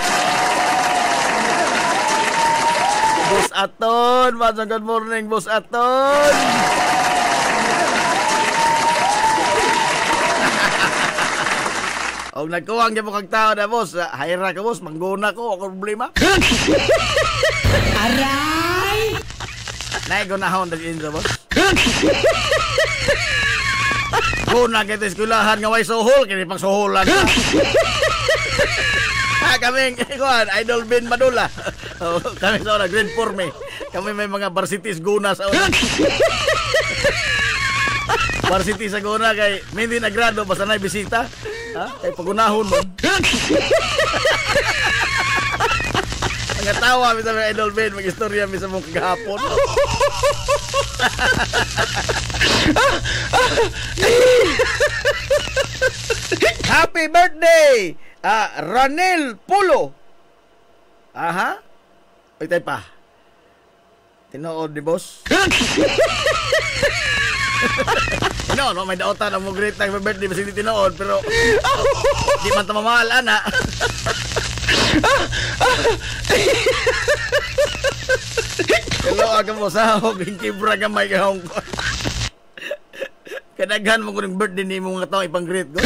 Boss Aton, Maso good morning Boss Aton. Og nagkuwang gyud mo kag tao na boss, hayra ka boss, mangguna ko, ako problema. Aray! Nay gunahon dag inyo boss. Guna kita eskulahan nga way suhol, kini pang suholan. Kaming kuan Idol Ben Madula. Kami sa una grade 4 me. Kami may mga varsities guna sa una. Varsity sa guna kay hindi nagrado basta na bisita. Ha? Kay pagunahon mo. Ang tawa mi sa Idol Ben mag-istorya mi sa mong kagahapon. Happy birthday, Ranel Pulo. Aha. Oy tay pa. Tinuod ni boss. No, may daotan ang mo great time birthday basta hindi tinuod pero di man ta mamahal ana. Hello, aga mo sa hoging kibra ka may kahong ko. Kadaghan mo ko ng birthday ni mo nga tao ipang greet ko.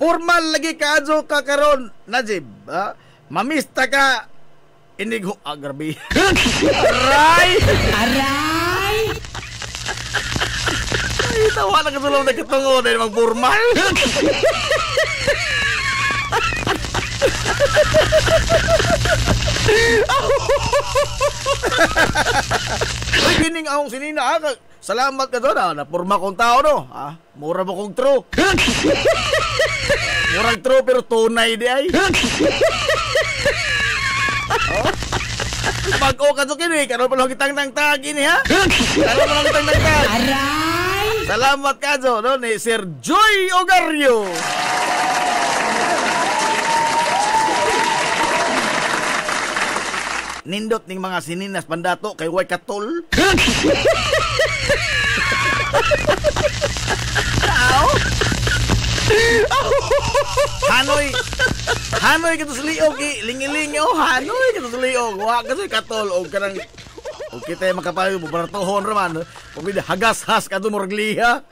Formal lagi ka adyo ka karon, Najib. Mamista ka inig grabe. Aray! Aray! Ay, tawa na katulong na katungo na mag formal. Uy, gining akong sinina salamat ka doon na purma kong tao no. Mura mo kong true. Murang true pero tunay di ay. Pag-o ka to kini, karon pa lang kitang tag ini ha. Karon pa lang kitang tag. Aray! Salamat ka do no ni Sir Joy Ogario. Nindot ning mga sininas pandato kay way katol. Hanoy kito sa liog, lingiling oh, Hanoy kito sa liog, wa kasi katol og kanang og kita makapayo baratohon raman, pabida hagas-has kadto murag liha.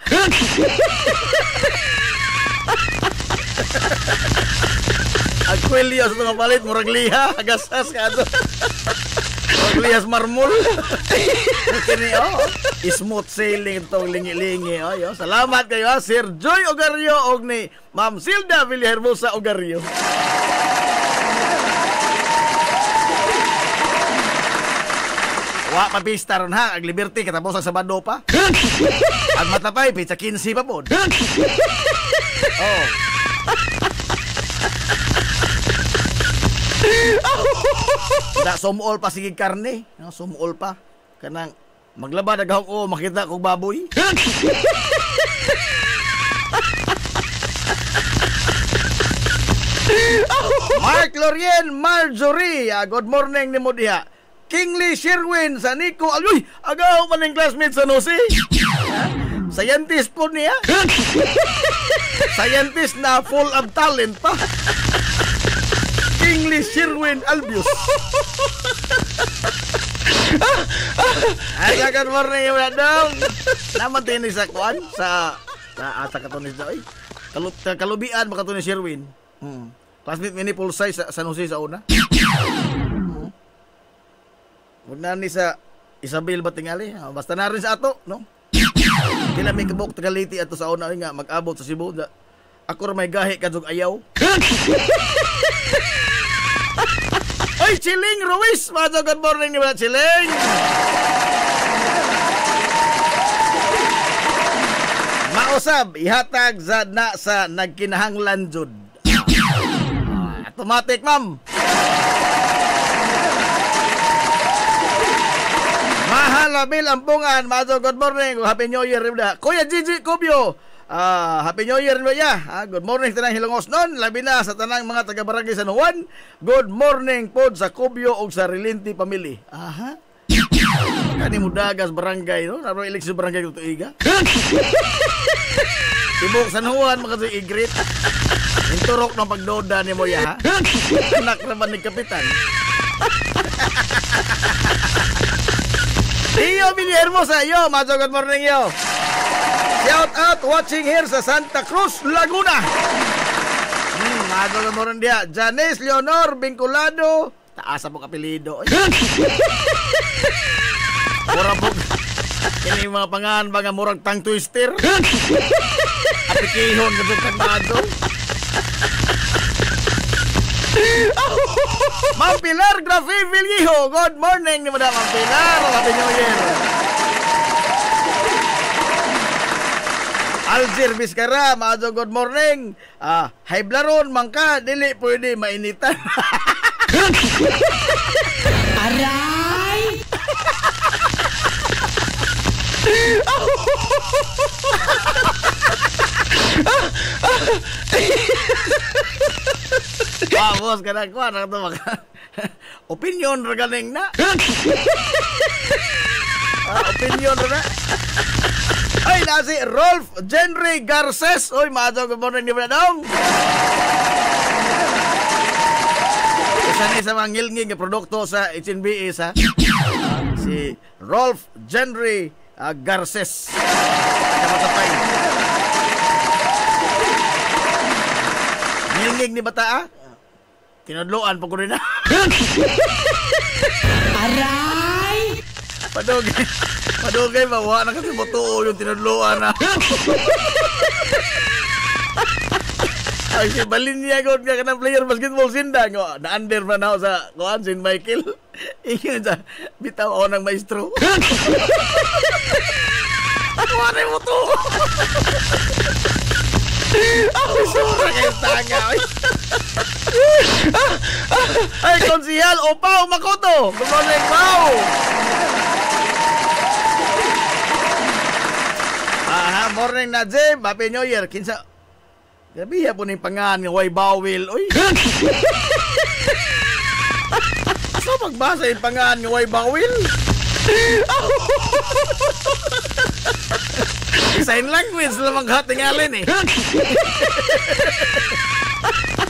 Aquilio sa mga palit murag liha, hagas-has kadto. Murag lihas marmol. Kini smooth sailing itong lingi-lingi. Salamat kayo Sir Joy Ogario og ni Ma'am Silda Villahermosa Ogario. Wa pa pista ron ha, ang Liberty katapos ang Sabado pa. Ang matapay pizza 15 pa pod. Oh. Da sumol pa sige karne, no, sumol pa. Kanang maglaba nagahong makita kog baboy. Mark Lorien Marjorie, good morning ni mo diha. Kingly Sherwin sa Nico. Ayoy, agaw man ng classmate sa Nosi. Scientist po niya. Scientist na full of talent pa. Kingly Sherwin Albius. Ay, good morning yung dong. Naman tinig sa kuan sa ata katunis daw. Kalubian baka to ni Sherwin. Classmate mini full size sa Nosi sa una. Huwag na ni sa Isabel ba tingali? Basta na rin sa ato, no? Kila may kabok tagaliti ato sa una nga mag-abot sa Cebu. Ako rin may gahi kadug ayaw. Oy, Chiling Ruiz! Maso, good morning ni mga Chiling! Mausab, ihatag sa nagkinahanglan jud. Automatic, ma'am. Mahalabil ang pungan. Maso, good morning. Happy New Year. Kuya Gigi Cubio. Happy New Year ba ya? Good morning tanang Hilongos non. Labi na sa tanang mga taga-barangay San Juan. Good morning pod sa Cubio o sa Rilinti family. Aha. Kani mo dagas barangay no? Naro eleksyon barangay ito iga. Tibok San Juan mga igrit. Inturok ng pagdoda ni mo ya. Anak naman ni kapitan. Iyo, Mini Hermosa, yo, maso, good morning, yo. Shout out, watching here sa Santa Cruz, Laguna. Maso, good morning dia. Janice Leonor Vinculado. Taasa po kapilido. Mura po. Kini mga pangan, mga murag tang twister. Apikihon, gandun kang maso. Ma'am Pilar Grafi Villiho, good morning ni Madam Ma'am Pilar. Happy New Year. Alzir Vizcara, maadto good morning. Haiblaron mangka dili pwede mainitan. Aray! Bos kadang kuan na to maka. Opinion ra galing na. Opinion ra. Ay nasi Rolf Jenry Garces. Oy maadto good morning ni Bradong. Isa ni sa mga ngilnging nga produkto sa HNBA sa si Rolf Jenry Garces. Kamatapay. Ngilnging ni bata tinadloan pa ko rin na. Aray! Padugay bawa na kasi motuo yung tinadloan na. Ay, si balin niya ko nga kanang player basketball sindang. Na-under man ako sa kuhan, St. Michael. Iyon sa bitaw ako ng maestro. Kuha na yung motuo. Ako sura kayo tanga. Ay, konsihal, Opaw Makoto. Good morning, Pao. Morning na, Jim. Happy New Year. Kinsa, gabiha po ng pangan ng way bawil. Uy. So, magbasa yung pangan ng way bawil. Sign language lang maghatingalin eh.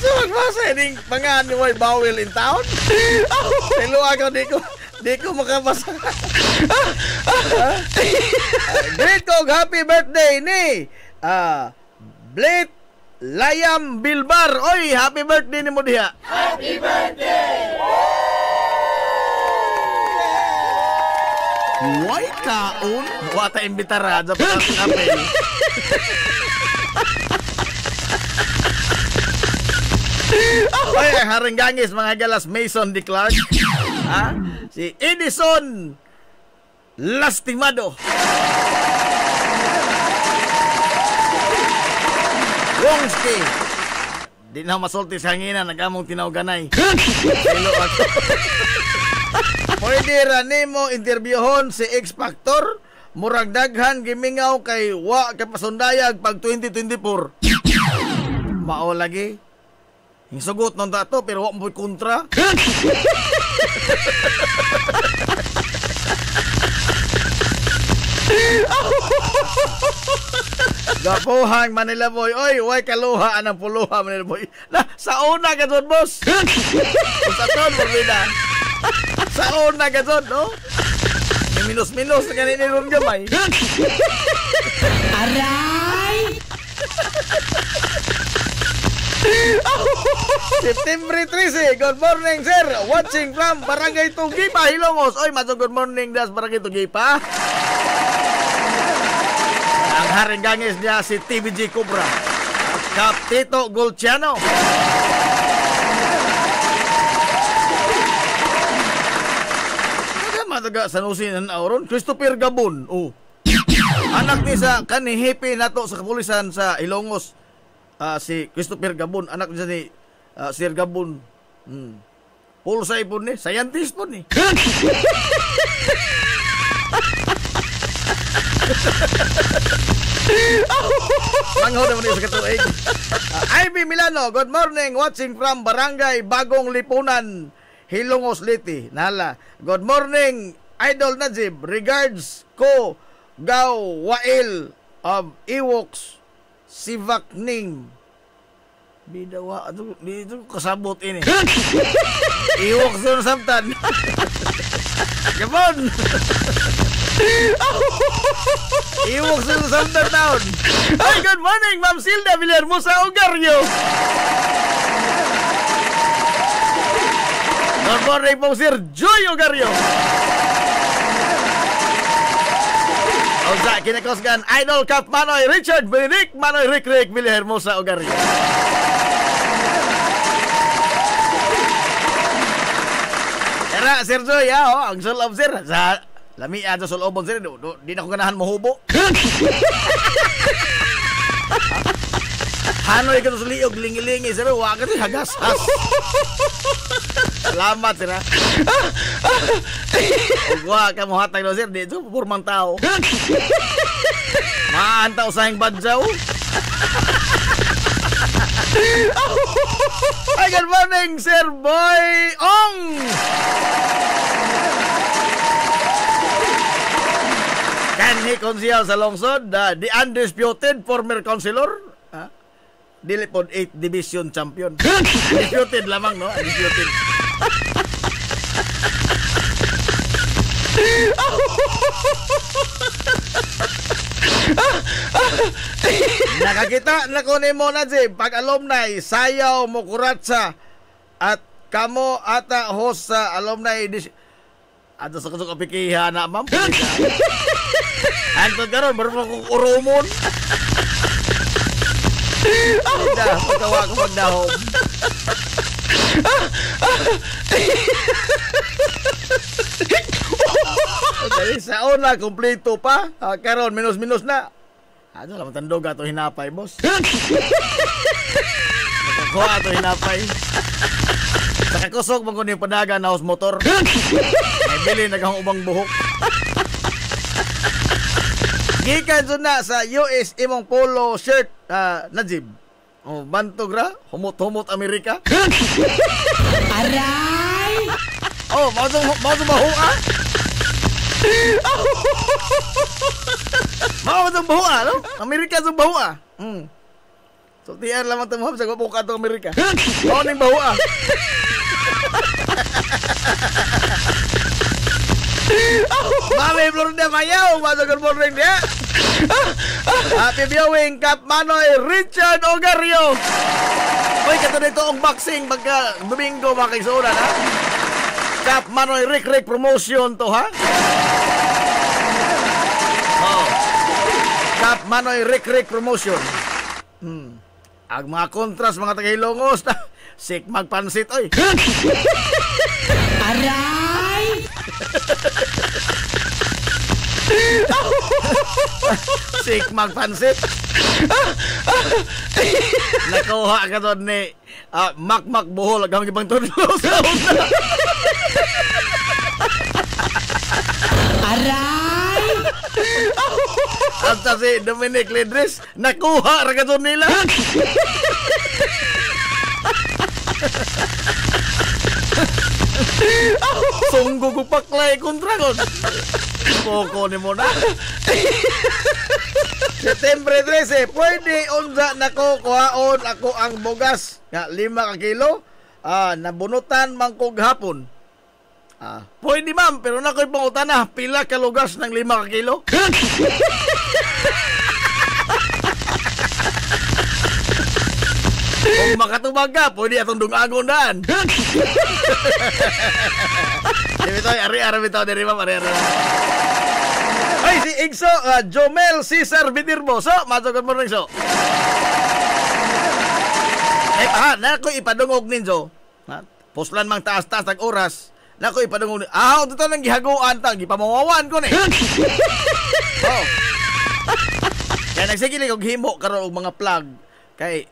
So, magbasa yung pangan ng way bawil in town. Hello, ako di ko makabasa. Great kong happy birthday ni Blake Layam Bilbar. Oy, happy birthday ni mo diha. Happy birthday! Why kaon? Wata imbitara sa pag-apel. Oy, haringgangis mga galas Mason D. Clark. Si Edison lastimado. Wongski. Di na masulti sa hanginan, nagamong tinawganay. Silo ako. Pwede ra nimo interbyuhon si X Factor, murag daghan gimingaw kay wa kapasundayag pag 2024. Mao lagi. Hingsugot nung tato pero wa mo kontra. Gapuhang Manila Boy. Oy, way kaluha anang puluha Manila Boy. Na, sa una ka dun, boss. Sa ton, Morbida. Sa una ka dun, no? May minus-minus na kanini ron gamay. Aray! September 13, good morning, sir. Watching from Barangay Tugipa, Hilongos. Oy, maso good morning, das Barangay Tugipa. Ang haring gangis niya si TVG Cobra, Captito Golciano. Mataga Sanusi ng Auron, Christopher Gabon. Oh. Anak ni sa kanihipi nato sa kapulisan sa Ilongos. Si Christopher Gabon, anak niya ni Sir Gabon. Pulsay po ni, scientist po ni. Manghaw naman niya sa katuig. Ivy Milano, good morning. Watching from Barangay Bagong Lipunan, Hilongos, Liti. Nala, good morning, Idol Najib. Regards ko, Gaw Wail of Ewoks, Sivak Ning. Bidawa, dito kasabot ini. Ewoks doon samtan. Gabon! Iwok sa Santa Town. Ay, good morning, Ma'am Silda Villarmosa Ogaryo. Good morning po, Sir Joy Ogaryo. Oza, kinakosgan, Idol Cap Manoy Richard Benedict Manoy Rick Villarmosa Ogaryo. Tara, Sir Joy, ang soul of Sir. Sa lami aja sol obon sir, di na ko ganahan mahubo. Hanoy ka to sa liog, lingi-lingi sir, wag ka hagas-has. Salamat sir ha. Wag ka mo hatag no sir, di ito purmang tao. Maanta usahing badyaw. Ay, good morning, Sir Boy Ong! Kanhi konsihal sa lungsod, the undisputed former councilor, Dilipod 8th Division Champion. Undisputed lamang, no? Undisputed. Nakakita na ko ni mo na pag alumni sayaw mo kuratsa at kamo ata host sa alumni ato sa kusog apikiha na ma'am. Antod karon baru ko urumon. Ida pagkawa ko magdahom. Okay, sa una kompleto pa, karon minus na. Ano lang tandog ato hinapay, boss. Nakakuha ato hinapay. Sa kakusog mo kunin padaga na house motor. May bili nagang ubang buhok. Gikan dyan na sa US imong polo shirt, Najib. Oh, bantog ra, humot-humot Amerika. Aray! Oh, mausong bahua. Mausong bahua, no? Amerika sa bahua. So, tiyan lamang tamuhap sa kapuka ito Amerika. Mausong bahua. Mami Florida Mayaw, masuk good morning dia. Happy viewing Kap Manoy Richard Ogaryo. Uy, kato nito ang boxing pagka Domingo makikisunan ha. Kap Manoy Rick promotion to ha. Oh. Kap Manoy Rick promotion. Ang mga kontras mga taga-Ilongos na sik magpansit oy. Aray! Sikmag pansit. Nakuha ka doon ni Makmak Bohol hanggang ibang tudlo sa una. Aray! At si Dominic Ledres, nakuha ra ka doon nila. Sunggo ko paklay kontra ko. Poko ni mo na. September 13, pwede unsa nako kuhaon ako ang bugas nga 5 ka kilo. Nabunutan man kog hapon. Pwede ma'am, pero nakoy pangutana, pila ka lugas ng 5 ka kilo? Kung makatubag ka, pwede atong dungagon daan. Dibitoy, ari-ari bitaw diri ma'am, ari-ari. Ay, si Igso, Jomel Cesar Bitirbo. So, good morning, so. Nako ipadungog ninyo. Puslan mang taas-taas tag oras. Nako ipadungog ninyo. Dito nang gihaguan tag, gipamawawan ko ni. Oh. Kaya nagsigili kong himo karon og mga plug. Kay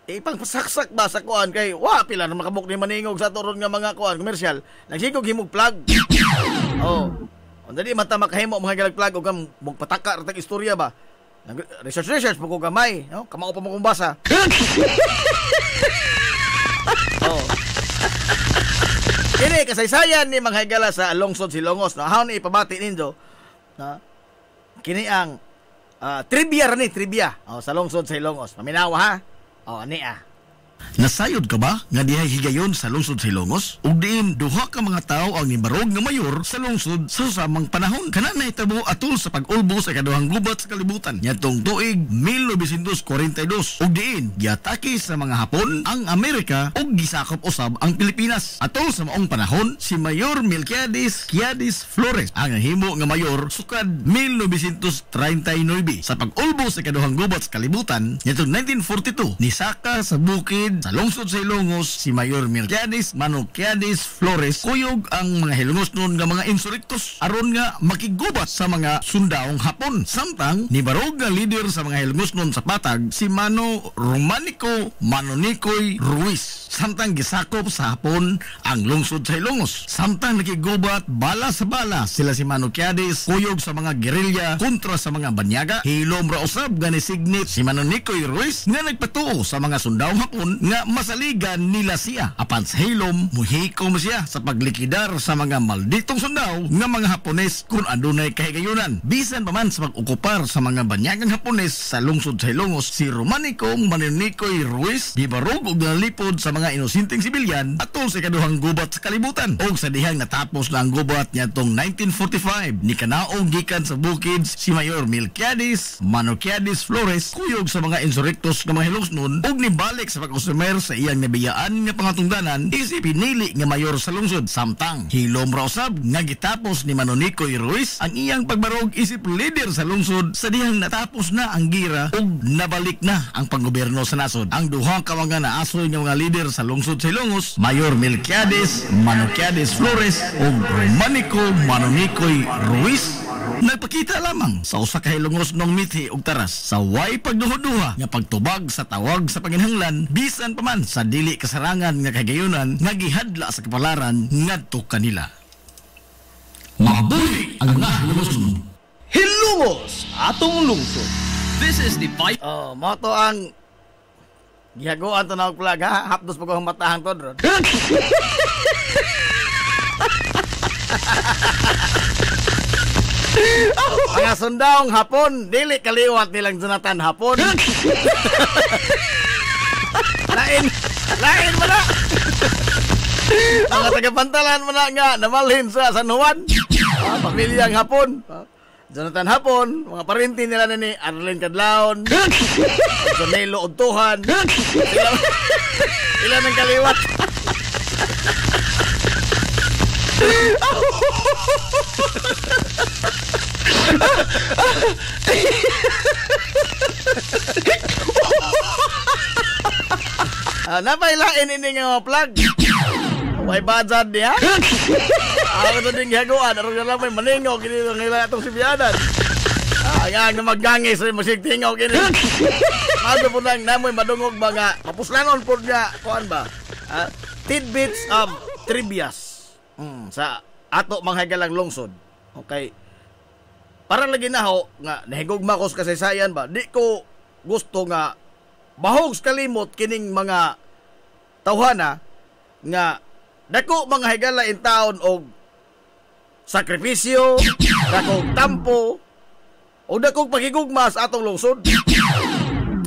ipangpasaksak ba sa kuan kay pila na makabuk ni maningog sa turon nga mga kuan komersyal. Nagsigog himog plug. Oh. Dali mata makahimo mga galag plug og kam magpataka ra tag istorya ba. Research pag gamay, no? Kamao pa mo kung basa. Oh. Kini kasaysayan ni mga higala sa lungsod Silongos, no? Haon ipabati ninyo na kini ang trivia sa lungsod sa Ilongos. Paminawa ha. Ani Nasayod ka ba nga dihay higayon sa lungsod sa Ilongos? Ug diin duha ka mga tawo ang nibarog nga mayor sa lungsod sa susamang panahon. Kana nahitabo atol sa pag-ulbo sa ikaduhang gubat sa kalibutan. Nyatong tuig 1942. Ug diin giatake sa mga Hapon ang Amerika ug gisakop usab ang Pilipinas. Atol sa maong panahon, si Mayor Melquiades Quiades Flores ang himo nga mayor sukad 1939. Sa pag-ulbo sa ikaduhang gubat sa kalibutan, nyatong 1942 nisaka sa bukid sa lungsod sa Ilongos si Mayor Melquiades Quiades Flores kuyog ang mga Hilongos noon nga mga insurrectos aron nga makigubat sa mga sundaong Hapon. Samtang nibarog nga leader sa mga Hilongos noon sa patag si Mano Romanico Manonicoy Ruiz. Samtang gisakop sa Hapon ang lungsod sa Ilongos. Samtang nakigubat bala sa bala sila si Mano Quiades kuyog sa mga gerilya kontra sa mga banyaga. Hilom ra usab nga nisignet si Manonicoy Ruiz nga nagpatuo sa mga sundaong Hapon nga masaligan nila siya. Apan sa hilom, muhikom siya sa paglikidar sa mga malditong sundaw nga mga Hapones kung adunay kahigayunan. Bisan pa man sa pag-okupar sa mga banyagang Hapones sa lungsod sa Ilongos, si Romanico Manonicoy Ruiz gibarog og nalipod sa mga inosinteng sibilyan atol sa ikaduhang gubat sa kalibutan. Og sa dihang natapos na ang gubat niya tong 1945, ni kanaong gikan sa bukids si Mayor Melquiades Quiades Flores kuyog sa mga insurrectos nga mga Hilongos noon og nibalik sa pag-usumer sa iyang nabiyaan nga pangatungdanan isip pinili nga mayor sa lungsod. Samtang hilom ra usab nga gitapos ni Manonicoy Ruiz ang iyang pagbarog isip leader sa lungsod sa dihang natapos na ang gira ug nabalik na ang panggobyerno sa nasod. Ang duha ka mga naasoy nga mga leader sa lungsod sa Ilongos, Mayor Melquiades Quiades Flores ug Romanico Manonicoy Ruiz, nagpakita lamang sa usa ka Hilongos nung mithi og taras sa way pagduha-duha nga pagtubag sa tawag sa panginahanglan bisan pa man sa dili kasarangan nga kagayunan nga gihadla sa kapalaran ngadto kanila. Mabuhi ang mga Hilongos. Hilongos, atong lungsod. This is the fight. Moto ang gihaguan to na og plug ha. Hapdos pa ko ang matahang to ron. Mga sundaong Hapon, dili kaliwat nilang Jonathan Hapon. Lain mo na. Mga tagapantalan mo na nga, namalhin sa San Juan. Pamilyang Hapon. Jonathan Hapon, mga parinti nila na ni Arlene Cadlaon, Jonelo Odtuhan. Sila ng kaliwat. Napailain ini nga plug. May budget niya. Ako na din gihaguan, aron na lang may maningog kini ngila atong sibiyanan. Nga magangis rin masigtingaw kini. Mago po lang namoy madungog ba nga mapuslanon po nga kuan ba? Tidbits of trivias. Sa ato manghagalang lungsod. Okay. Para lagi na ho nga nahigugma ko sa kasaysayan ba? Di ko gusto nga bahog kalimot kining mga tawhana nga dako mga higala in taon og sakripisyo, dakong tampo, o dakong paghigugma sa atong lungsod.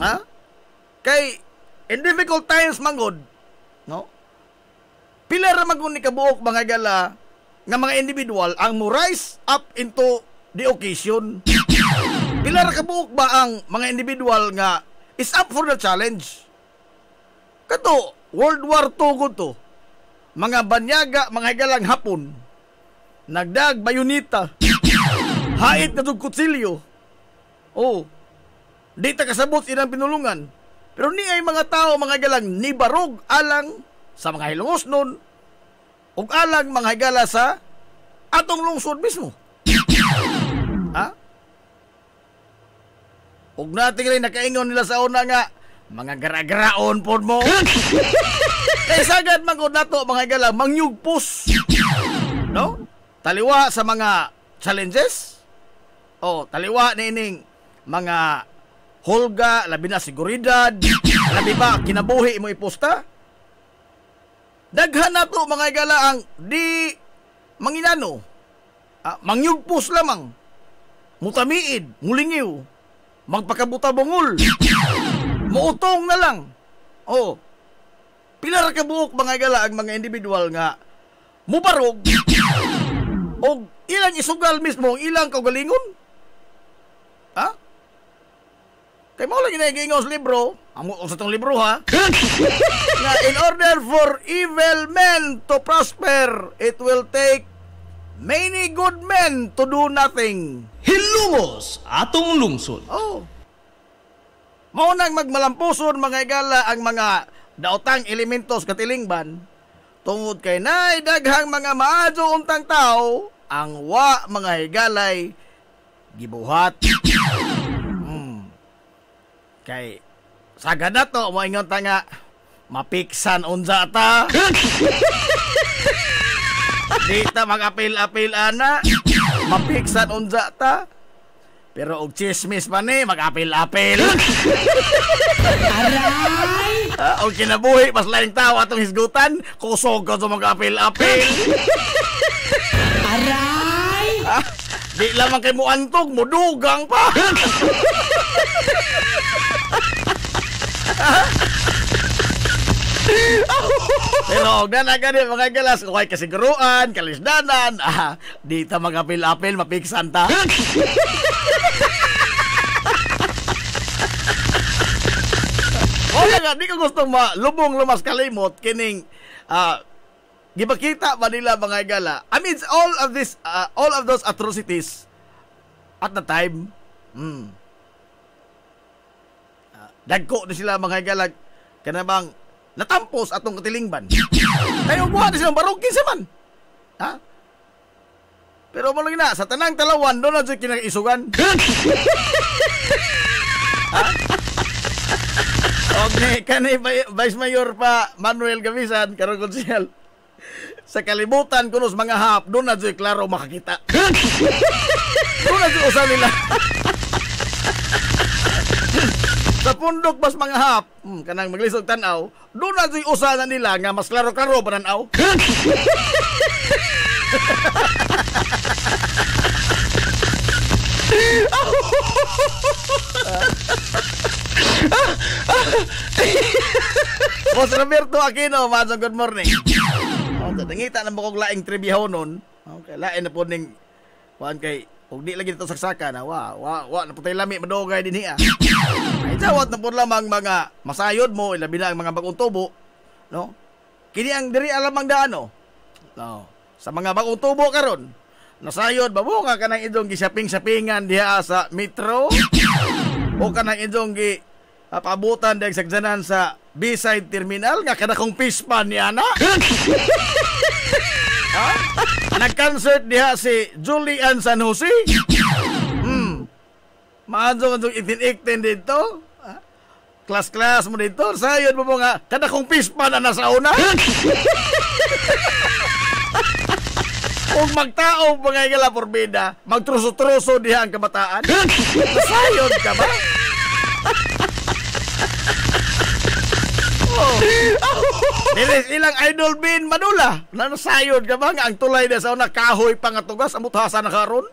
Ha? Kay in difficult times mangod, no? Pila ra man ni kabuok mga higala nga mga individual ang mo rise up into the occasion. Pila ra kabuok ba ang mga individual nga is up for the challenge? Kato, World War II ko to. Mga banyaga, mga higalang hapon. Nagdag bayunita. Hait na itong kutsilyo. Oh. Di ta kasabot inang pinulungan. Pero ni ay mga tao, mga higalang nibarog alang sa mga hilungos nun. O alang mga higala sa atong lungsod mismo. Ha? Ug natin rin nakaingon nila sa una nga mga gara-garaon po mo. Kaya sagad man ko nato mga higala mangyugpos. No? Taliwa sa mga challenges. O taliwa nining mga hulga, labi na seguridad, labi ba kinabuhi mo iposta. Daghan nato mga higala ang di manginano. Mangyugpos lamang. Mutamiid, mulingiw, magpakabuta-bungol, muutong na lang. Oh, pila ra kabuok mga higala ang mga individual nga mubarog o ilang isugal mismo ang ilang kaugalingon. Ha? Kay mo lang ginagawa sa libro, sa itong libro ha, nga in order for evil men to prosper, it will take many good men to do nothing. Hilumos atong lungsod. Oh. Mao nang magmalampuson mga higala ang mga daotang elementos katilingban tungod kay nay daghang mga maadyo untang tao ang wa mga higalay gibuhat. Kay sagad na to moingon ta nga mapiksan unsa ta. Di ta mag-apil-apil ana, mapiksan unsa ta. Pero og chismis pa ni mag-apil-apil. Aray! Og kinabuhi pas laing tao atong hisgutan, kusog ka sa mag-apil-apil. Aray! Di lamang kay mo antog, mudugang pa. Pero ganaga din mga galas, kung kasiguruan, kalisdanan, di ta mag-apil-apil, mapiksan ta. O nga, di ko gustong lubong lumas kalimot, kining, gibakita ba nila mga gala, amidst all of those atrocities, at the time, dagko na sila mga galag, kanabang, natampos atong katilingban. Kayo buhat na silang barog kinsa man. Ha? Pero mo lang na, sa tanang talawan, doon na siya kinakaisugan. Ha? Okay, kanay Vice Mayor pa Manuel Gavisan, karong konsehal. Sa kalibutan kunos mga hap, doon na siya klaro makakita. Doon na siya usaw nila. Sa pundok mas mga hap, kanang maglisog tanaw, doon na siya usahan nila nga mas klaro-klaro pa nanaw. Boss Roberto Aquino, Manson, good morning. Nangita na mo kong laing trivia ho nun. Okay, lain na po ning kuhaan kay kung di lagi dito saksakan, wa na po tayo lami, madugay din hiya. Ay, tawat na po lamang mga masayod mo, ilabi na ang mga bagong tubo, no? Kini ang diri alamang daano, no? Sa mga bagong tubo karon, nasayod, babunga ka ng idong gisaping-sapingan diha sa metro, o ka ng idong pabutan dahil sagdanan sa B-side terminal, nga kada kong pispan niya na. Ha? Nag-concert diha si Julian San Jose. Maadso ang 1818 dito. Class mo dito. Sayod mo nga. Kada kong pispa na nasa una. Kung magtao mga igala porbida, magtruso-truso diha ang kabataan. Sayod ka ba? Nilis ilang idol bin Manula. Nanasayod ka ba nga ang tulay na sa una kahoy pangatugas amot hasa na karon?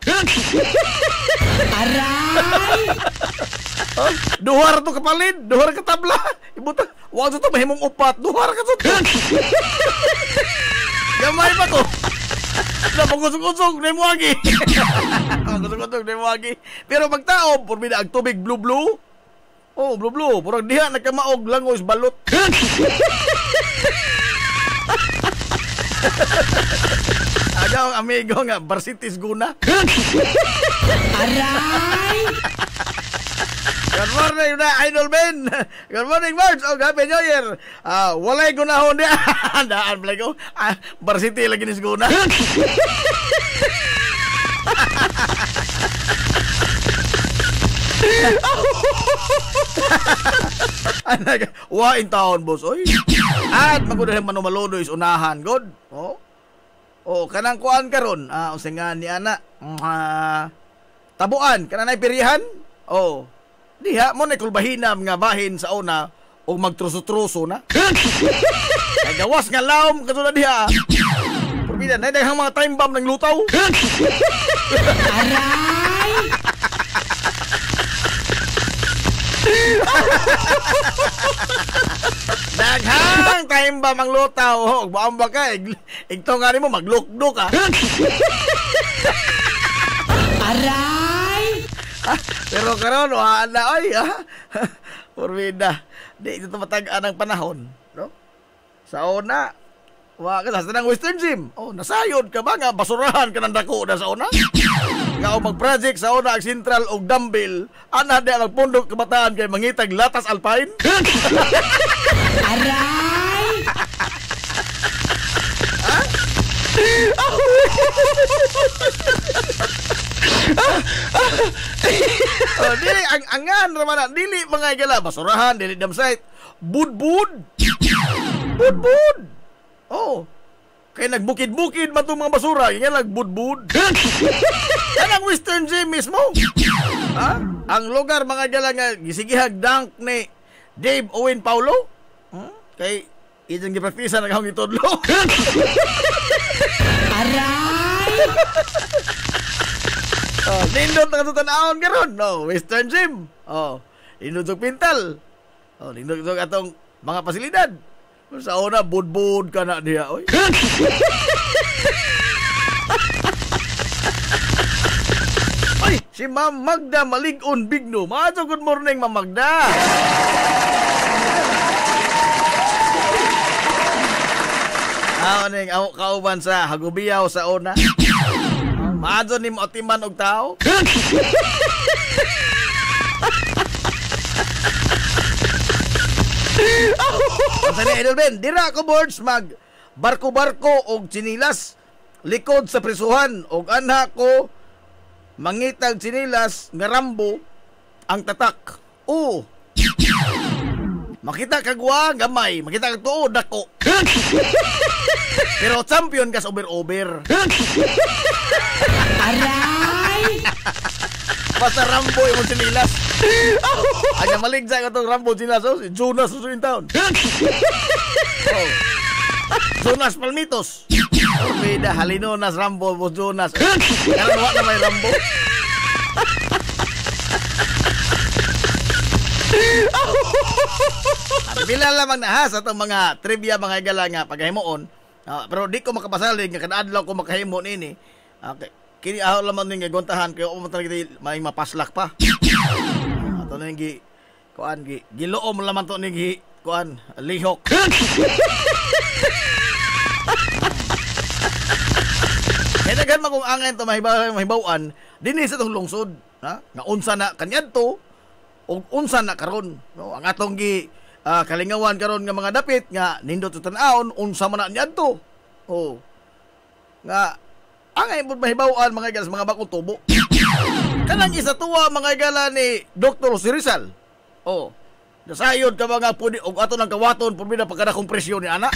Aray! Duhar to kapalid, duhar ka tabla. Ibuta, wag to mahimong upat, duhar ka to. Gamay pa to. Napagusog-usog na mo agi. Pagusog-usog na mo agi. Pero magtao, porbida ang tubig blue-blue. Oh, blue-blue. Purang diha nagkamaog langos balot. Agaw amigo nga Barsitis Guna. Aray! Good morning na Idol Ben. Good morning Marge. Oh, Happy New Year. Walay gunahon dia. Daan pala ko. Varsity lagi ni Guna. Wa in taon boss oy. At magudahan manumalodo is unahan god. Oh, kanang kuan karon. Usingan ni ana. Tabuan kanang pirihan. Oh. Diha mo na kulbahinam nga bahin sa una o magtruso-truso na. Ay gawas nga laom katulad diha. Purbida na daghang mga time bomb ng lutaw. Aray! Daghang time bomb ang lutaw. Baam ba ka? Igto nga mo maglukdok ka. Aray! Pero karon wala oy. Purbida. Di ito matagaan ang panahon, no? Sa una, wa ka sa nang Western Gym. Oh, nasayod ka ba nga basurahan ka ng dako na sa una? Nga o mag-project sa una ang Central og dumbbell, ana di ang pundok kabataan kay mangitag latas alpine. Aray! Dili ang angan raman na dili mga igala basurahan dili damsite budbud. Oh. Kay nagbukid-bukid man tong mga basura, nga nagbudbud. Kanang Western Gym mismo. Ha? Ang lugar mga igala nga gisigihag dunk ni Dave Owen Paulo. Kay isang gipractice na kahong itudlo. Aray! Nindot na katutanahon karon. No, Western Gym. Nindot og pintal. Nindot og atong mga pasilidad. Sa una budbud ka na diha oy. Oy, si Ma'am Magda Malig-on Bigno. Maato good morning Ma'am Magda. Ning kauban sa Hagubiyaw sa una. Maato ni mo timan og tao. Sa ni Idol Ben, dira ko boards mag barko-barko og chinilas likod sa prisuhan og anha ko mangitag chinilas nga Rambo ang tatak. Makita kagwa gamay, makita kag tuod dako. Pero champion ka sa over-over. Aray! Basta Rambo yung sinilas. Ay, maligsa ko itong Rambo sinilas. Si Jonas susunod taon. Jonas Palmitos. Orbida, Halinonas, Rambo, Jonas. Karanawa na may Rambo. Bila lamang na ha sa itong mga trivia mga igala nga paghahimuon. Pero di ko makapasalig nga kanaadlaw ko makahimo nini. Okay. Kini aho lamang ning gontahan kay o man may mapaslak pa. Ato ning kuan giloom lamang to ning kuan lihok. Kaya daghan man kung angay to mahibaw-an dinhi sa tong lungsod, ha? Nga unsa na kaniadto ug unsa na karon, no? Ang atong kalingawan karon nga mga dapit nga nindot tan-aon unsa man na niadto. nga angay mo mahibawan mga igala sa mga bakong tubo. Kanang isa tuwa mga igala ni Dr. si Rizal. Oh, nasayod ka mga pudi og ato ng kawaton pumina pagkada kong presyon ni ana.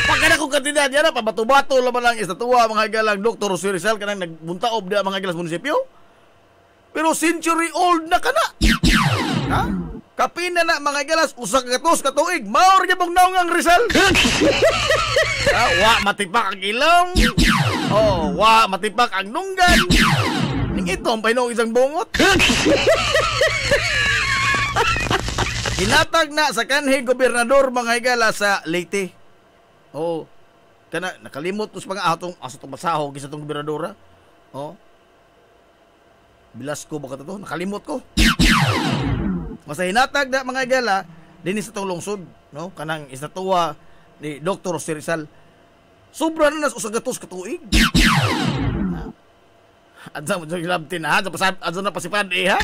Pagkada kong kantidad niya na pabato-bato laman lang isa tuwa mga igalang Dr. si Rizal kanang nagbuntaob dia mga igala sa munisipyo. Pero century old na kana. Ha? Kapina na mga igalas usa ka katos ka tuig maor gyud mong naong ang Rizal. Wa matipak ang ilong. Oh, wa matipak ang nunggan. Ning ito ang painong isang bungot. Hinatag na sa kanhi gobernador mga higala sa Leyte. Oh, kana nakalimot us mga atong masaho gisa tong gobernadora. Oh. Bilas ko baka to, nakalimot ko. Masa hinatag na mga higala dinhi sa tong lungsod, no? Kanang istatuwa ni Dr. si Rizal. Sobra na nas usagatos ka tuig. Adza mo jud labtin ha, adza na pasipad ha.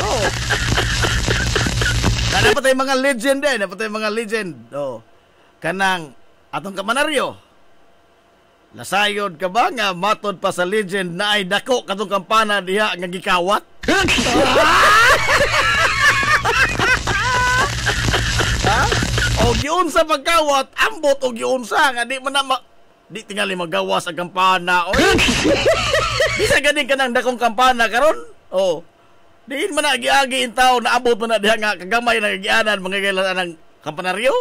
Oh. Dapat tayong mga legend dapat tayong mga legend. Oh. Kanang atong kamanaryo. Lasayod ka ba nga matod pa sa legend na ay dako katong kampana diha nga gikawat? Ha? O giunsa pagkawat, ambot o giunsa nga di man na di tingali magawas ang kampana. Oy. Bisa ganing kanang dakong kampana karon? Oh. Diin man na giagi in tao na abot man na diha nga kagamay na gianan mga gailan ng kampanaryo.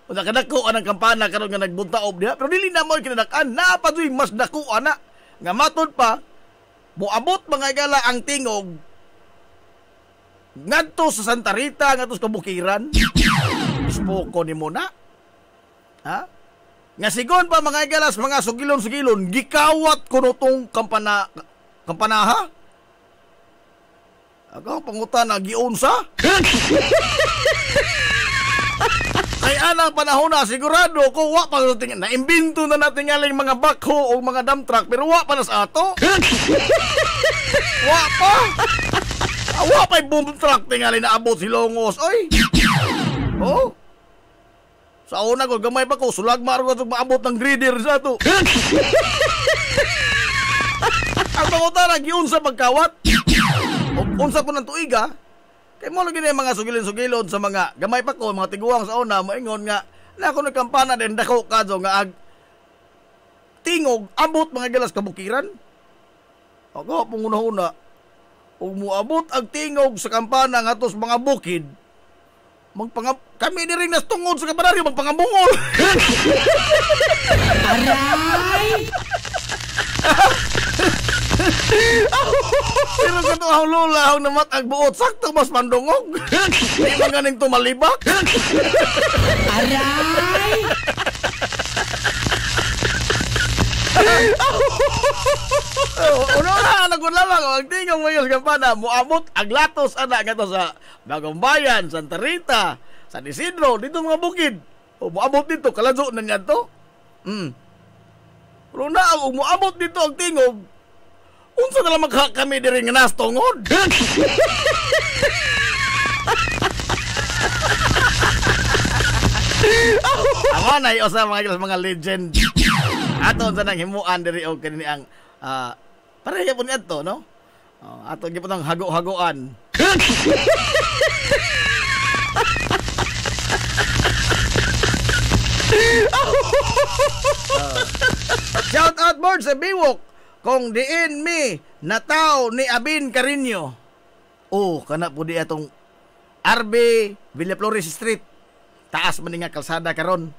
O nakadako anang kampana karon nga nagbuntaob diha pero dili na mo kinadak-an na pa mas dako ana nga matod pa moabot mga gala ang tingog ngadto sa Santa Rita ngadto sa Kabukiran. Ispoko ni mo na. Ha? Nga sigon pa mga galas mga sugilon-sugilon gikawat kuno tong kampanaha. Ako pangutan na giunsa. Kay anang panahon na sigurado ko wa pa na imbento na natin ngaling mga backhoe o mga dump truck pero wa pa na sa ato. Wa pa. Wa pa boom truck tingali na abot si Longos. Oy. Oh. Sa una ko gamay pa ko sulag maro ko maabot ng grader sa ato. Ang pangutan na giunsa pagkawat. Unsa po ng tuiga, kay mo lagi na yung mga sugilon-sugilon sa mga gamay pa ko, mga tiguang sa una, maingon nga, na ako nagkampana din, dako kadzo nga tingog, abot mga galas Kabukiran. Ako, panguna-una, kung muabot ang tingog sa kampana nga tos mga bukid, kami ni rin nastungod sa kapanaryo, magpangabungol. Aray! Pero sa ito ang lula ang namat ang buot sakto mas mandungog. Di man ganing tumalibak. Aray! Uno na nagulalang ang tingong mayos kampana muabot ang latos ana nga to sa Bagong Bayan, Santa Rita, San Isidro, dito mga bukid. O muabot dito kaladyo na nga to. Pero na ang muabot dito ang tingog. Unsa na lang kami diri nga nastungod. Ako na sa mga legend. Ato sa nang himuan diri og kanini ang pareha po niadto no. Ato gyud ang hago-hagoan. Shout out board sa Biwok. Kung diin mi nataw ni Abin Carino. Oh, kana po di atong RB Villaflores Street. Taas man nga kalsada karon.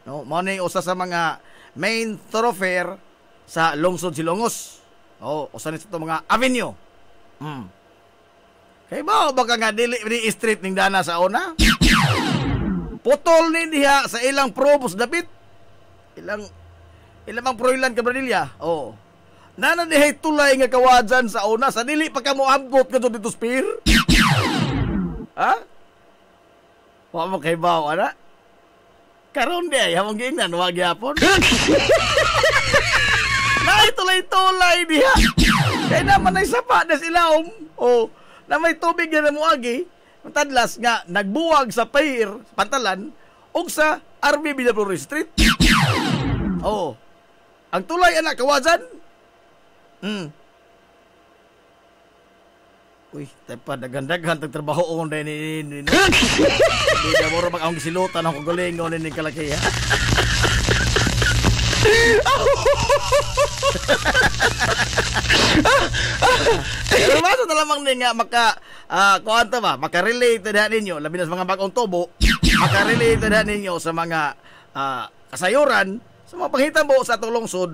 No, mao ni usa sa mga main thoroughfare sa lungsod Silongos. Oh, usa ni sa mga avenue. Kay ba nga dili ni street ning dana sa una? Putol ni diha sa ilang probos dapit. Ilang proilan ka Bradilla. Oh. Nana dihay tulay nga kawadyan sa una sa dili pa ka mo abot kadto dito spear. Ha? Wa mo kay baw ana? Karon di ay hamong giingnan wa gyapon. Nay tulay-tulay diha. Kay naman ay sapa na sila oh. Na may tubig na mo agi. Tadlas nga nagbuwag sa pair pantalan og sa RB Villaflores Street. Oh. Ang tulay anak kawasan. Uy, tepa dagan-dagan tag trabaho on din ni. Di na mo ra mag ang gisilutan ako galingon ni kalaki ha. Pero maso na lamang ni nga kuanta ba, maka-relate na ninyo labi na sa mga bagong tubo, maka-relate na ninyo sa mga kasayuran, sa mga panghitabo sa atong lungsod,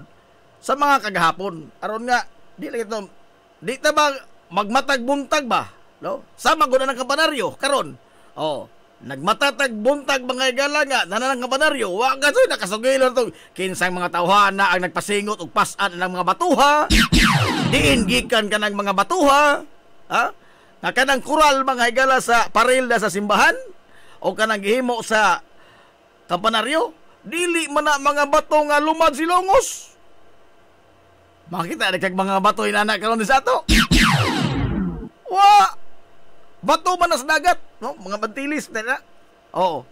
sa mga kagahapon. Aron nga di lang ito, di ta ba magmatag buntag ba, no? Sama gud ng kampanaryo karon. Oh, nagmatatag buntag mga igala nga nanang kampanaryo, wa ka soy nakasugilon tong kinsang mga tawhana ang nagpasingot og pas-an ng mga batuha. Diin gikan ka ng mga batuha, ha? Na kanang kural mga igala sa parilda sa simbahan o kanang gihimo sa kampanaryo, dili man na mga bato nga lumad silongos. Makita nagkag mga bato inana karon sa ato. Wa bato man sa dagat, no? Mga bantilis na. Oo.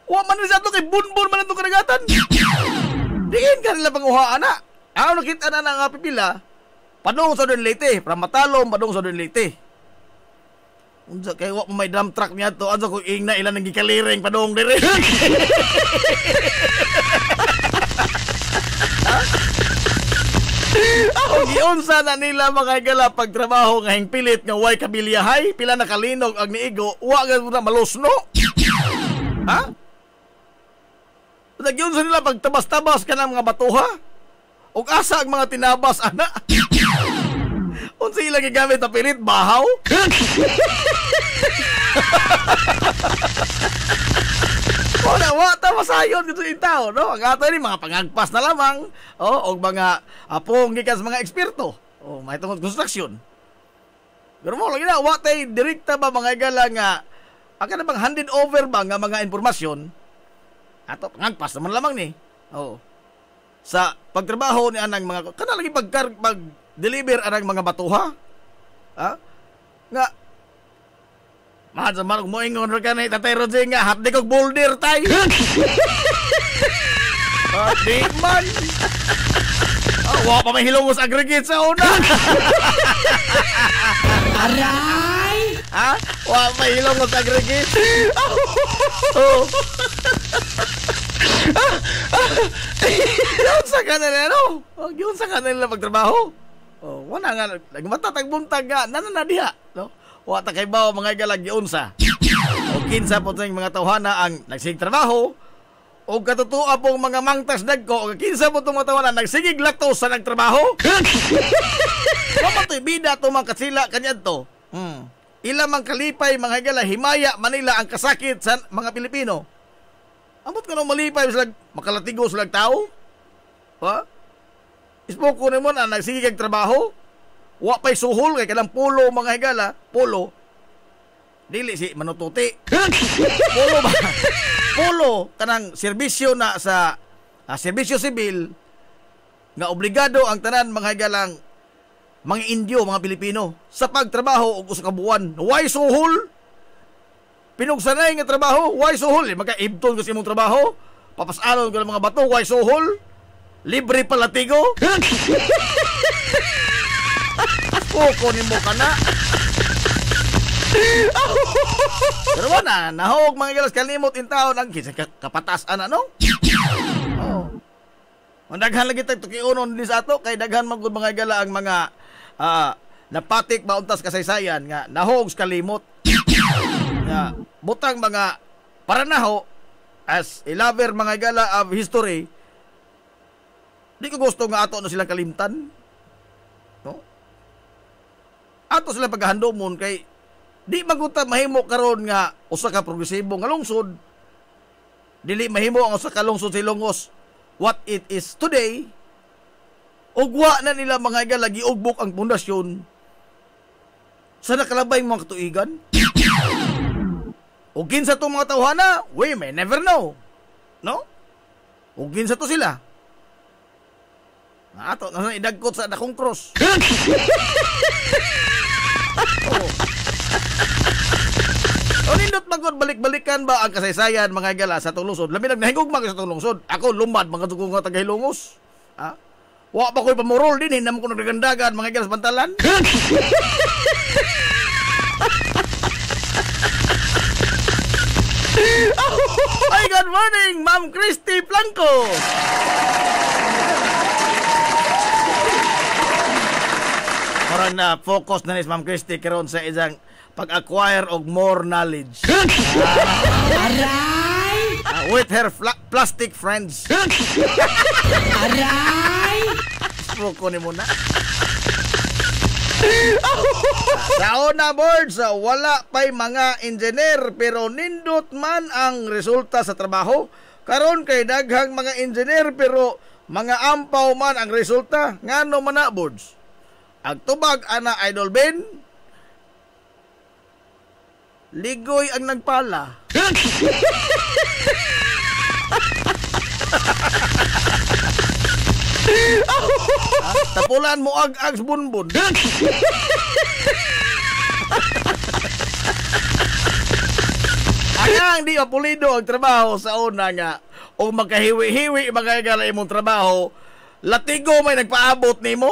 Wa man sa ato kay bunbun man atong kadagatan. Diin ka nila panguhaan na. Ano nakita na nga pipila? Padung sa Don Leyte, from Matalom padung sa Don Leyte. Unsa kay wa may drum truck niya to, ansa ko ingna ilan nang gikaliring padung dire. Ang giunsa na nila mga igala pagtrabaho nga hingpilit nga way kabilyahay, pila na kalinog ang niigo, wa gud na malusno. Ha? Nagyunsa nila pagtabas-tabas ka ng mga batuha? Ug asa ang mga tinabas ana? Unsa ila gigamit na pilit bahaw? Wala, wata masayon dito yung tao, no? Ang ato ni mga pangagpas na lamang, o mga apong gikas mga eksperto, o may tungkol construction. Pero mo, lagi na, watay direkta ba mga igala nga, ang ka na bang handed over ba nga mga informasyon, ato, pangagpas naman lamang ni, sa pagtrabaho ni anang mga, kana lagi pag-deliver anang mga batuha, ha? Nga, mahal sa manong moingon rin ka na itatay Rodze nga, hapdi kong boulder tayo. Di man. Wa pa may hilongos aggregate sa una. Aray! Ha? Wa pa may hilongos aggregate. Yun sa kanila, no? Yun sa kanila pagtrabaho. Wala nga, nagmatatagbuntag nga, nananadiha, no? Wa ta kay bawo mga igalag giunsa. O kinsa po tayong mga tawhana ang nagsigig trabaho o katutuwa pong mga mangtas dagko o kinsa po itong mga tawhana nagsigig laktos sa nagtrabaho. Kamatoy bida to mga kasila kanyad to. Ila mang kalipay mga igala himaya Manila ang kasakit sa mga Pilipino. Amot ko nang malipay sila makalatigo sila tao. Ha? Ispo ko naman ang nagsigig ang trabaho. Wa pa'y suhol kay kanang pulo mga higala, pulo. Dili si manututi. Pulo ba? Pulo kanang serbisyo na sa serbisyo sibil nga obligado ang tanan mga higalang mga Indio, mga Pilipino sa pagtrabaho og usa ka buwan. Why suhol? Pinugsanay nga trabaho, why suhol? Maka-ibton ko sa imong trabaho. Papasalon ko ng mga bato, why suhol? Libre palatigo. Kuko ni mo ka na. Pero wala, nahog mga galas kalimot in taon ang kapatasan ano? Oh. Ang daghan lagi tayo tukiunon din sa ato, kay daghan magod mga gala ang mga napatik mauntas kasaysayan nga nahog kalimot. Nga butang mga paranaho as a lover mga gala of history. Di ko gusto nga ato na silang kalimtan. No? Ato sila paghahandomon kay di maguta mahimo karon nga usa ka progresibo nga lungsod. Dili mahimo ang usa ka lungsod sa Ilongos what it is today. Ugwa na nila mga iga lagi ugbok ang pundasyon sa nakalabay mga katuigan. O kinsa to mga tawhana, we may never know. No? O kinsa to sila. Ato na idagkot sa dakong cross. O Nindot magod balik-balikan ba ang kasaysayan mga igala sa tunglusod? Labi naghingog mag sa tunglusod. Ako lumad mga tugo nga tagahilungos. Ha? Wa pa ko'y pamurol din hinam ko nagdagandagan mga igala sa pantalan. Ay, good morning, Ma'am Christy Blanco. Parang na focus na ni Ma'am Christy karon sa isang pag-acquire og more knowledge. Aray! With her plastic friends. Aray! Foko ni muna. Sa una boards, wala pa'y mga engineer pero nindot man ang resulta sa trabaho. Karon kay daghang mga engineer pero mga ampaw man ang resulta. Ngano man na boards? Agtubag ana Idol Ben, ligoy ang nagpala. Tapulan mo ag-ag bunbun. Ang di mapulido ang trabaho sa una nga o magkahiwi-hiwi mga igala imong trabaho, latigo may nagpaabot nimo.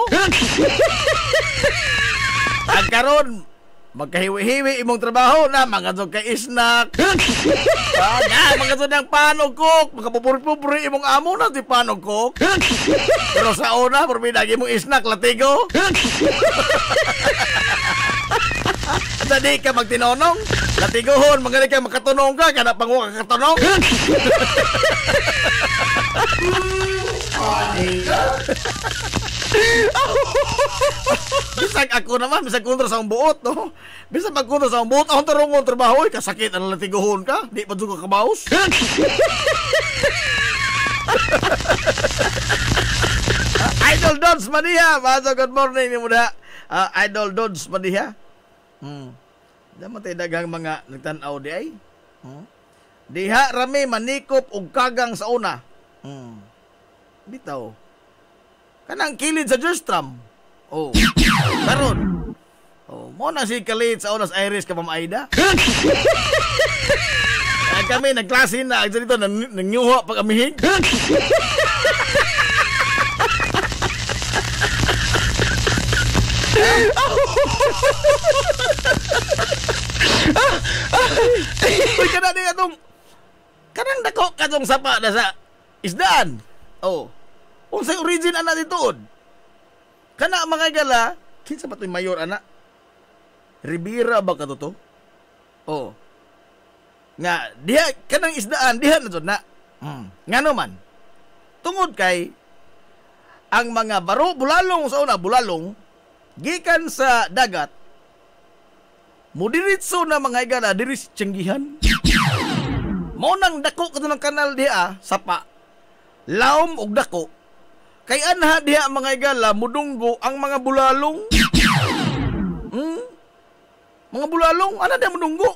Ang karon magkahiwi-hiwi imong trabaho na mga zog kay snack. Mga zog ng panog cook, magkapupuri-pupuri imong amo na di panog cook. Pero sa una, purbida imong snack latigo. Dadi ka magtinonong, latigohon, magaling ka makatunong ka, kada pangu ka katunong. Bisag ako naman, bisag kontra sa akong buot, no? Bisag magkontra sa akong buot, akong tarungon trabaho, kasakit, ang latigohon ka, di pa dyan ka kabaos. Idol Dodds Madiha, Maso, good morning ni muna. Idol Dodds Madiha. Daman tayo daghang mga nagtanaw di ay. Diha rami manikop og kagang sa una. Bitaw. Kanang kilid sa Justram. Oh. Karon. Oh, mo na si Kalit sa Onas Iris ka Aida. Kami nagklase na dito nanyuha pag amihig. Uy, kana di atong kanang dako katong sapa na sa isdaan. Oh. Unsay origin ana ditood? Kana mga gala, kinsa ba to'y mayor ana? Ribera ba ka to? Oh. Nga diha kanang isdaan diha na jud na. Ngano man? Tungod kay ang mga baro bulalong sa una bulalong gikan sa dagat mudiritso na mga igala diri sa Tianggihan. Mo nang dako kadto ng kanal diha sapa laom og dako kay anha diha mga igala mudunggo ang mga bulalong. Mga bulalong ana diha mudunggo.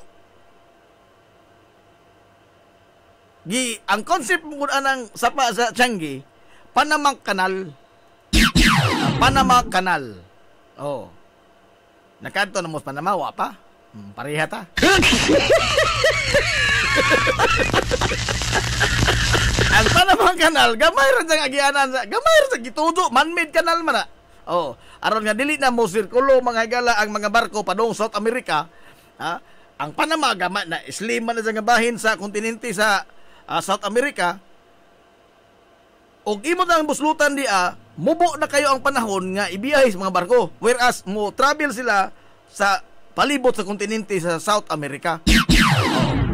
Ang concept mo anang sapa sa Tianggi, Panama Canal. Panama Canal. Oh. Nakanto na mo sa Panama, wa pa? Pareha ta. Ang Panama Canal, gamay ra sa agianan, gamay ra sa gitudo, man-made canal man na. Oh, aron nga dili na mo sirkulo mga higala ang mga barko padung South America. Ha? Ang Panama gamay na slim man na nga bahin sa kontinente sa South America. Og imo nang buslutan dia, mubo na kayo ang panahon nga ibiyahe sa mga barko. Whereas mo travel sila sa palibot sa kontinente sa South America.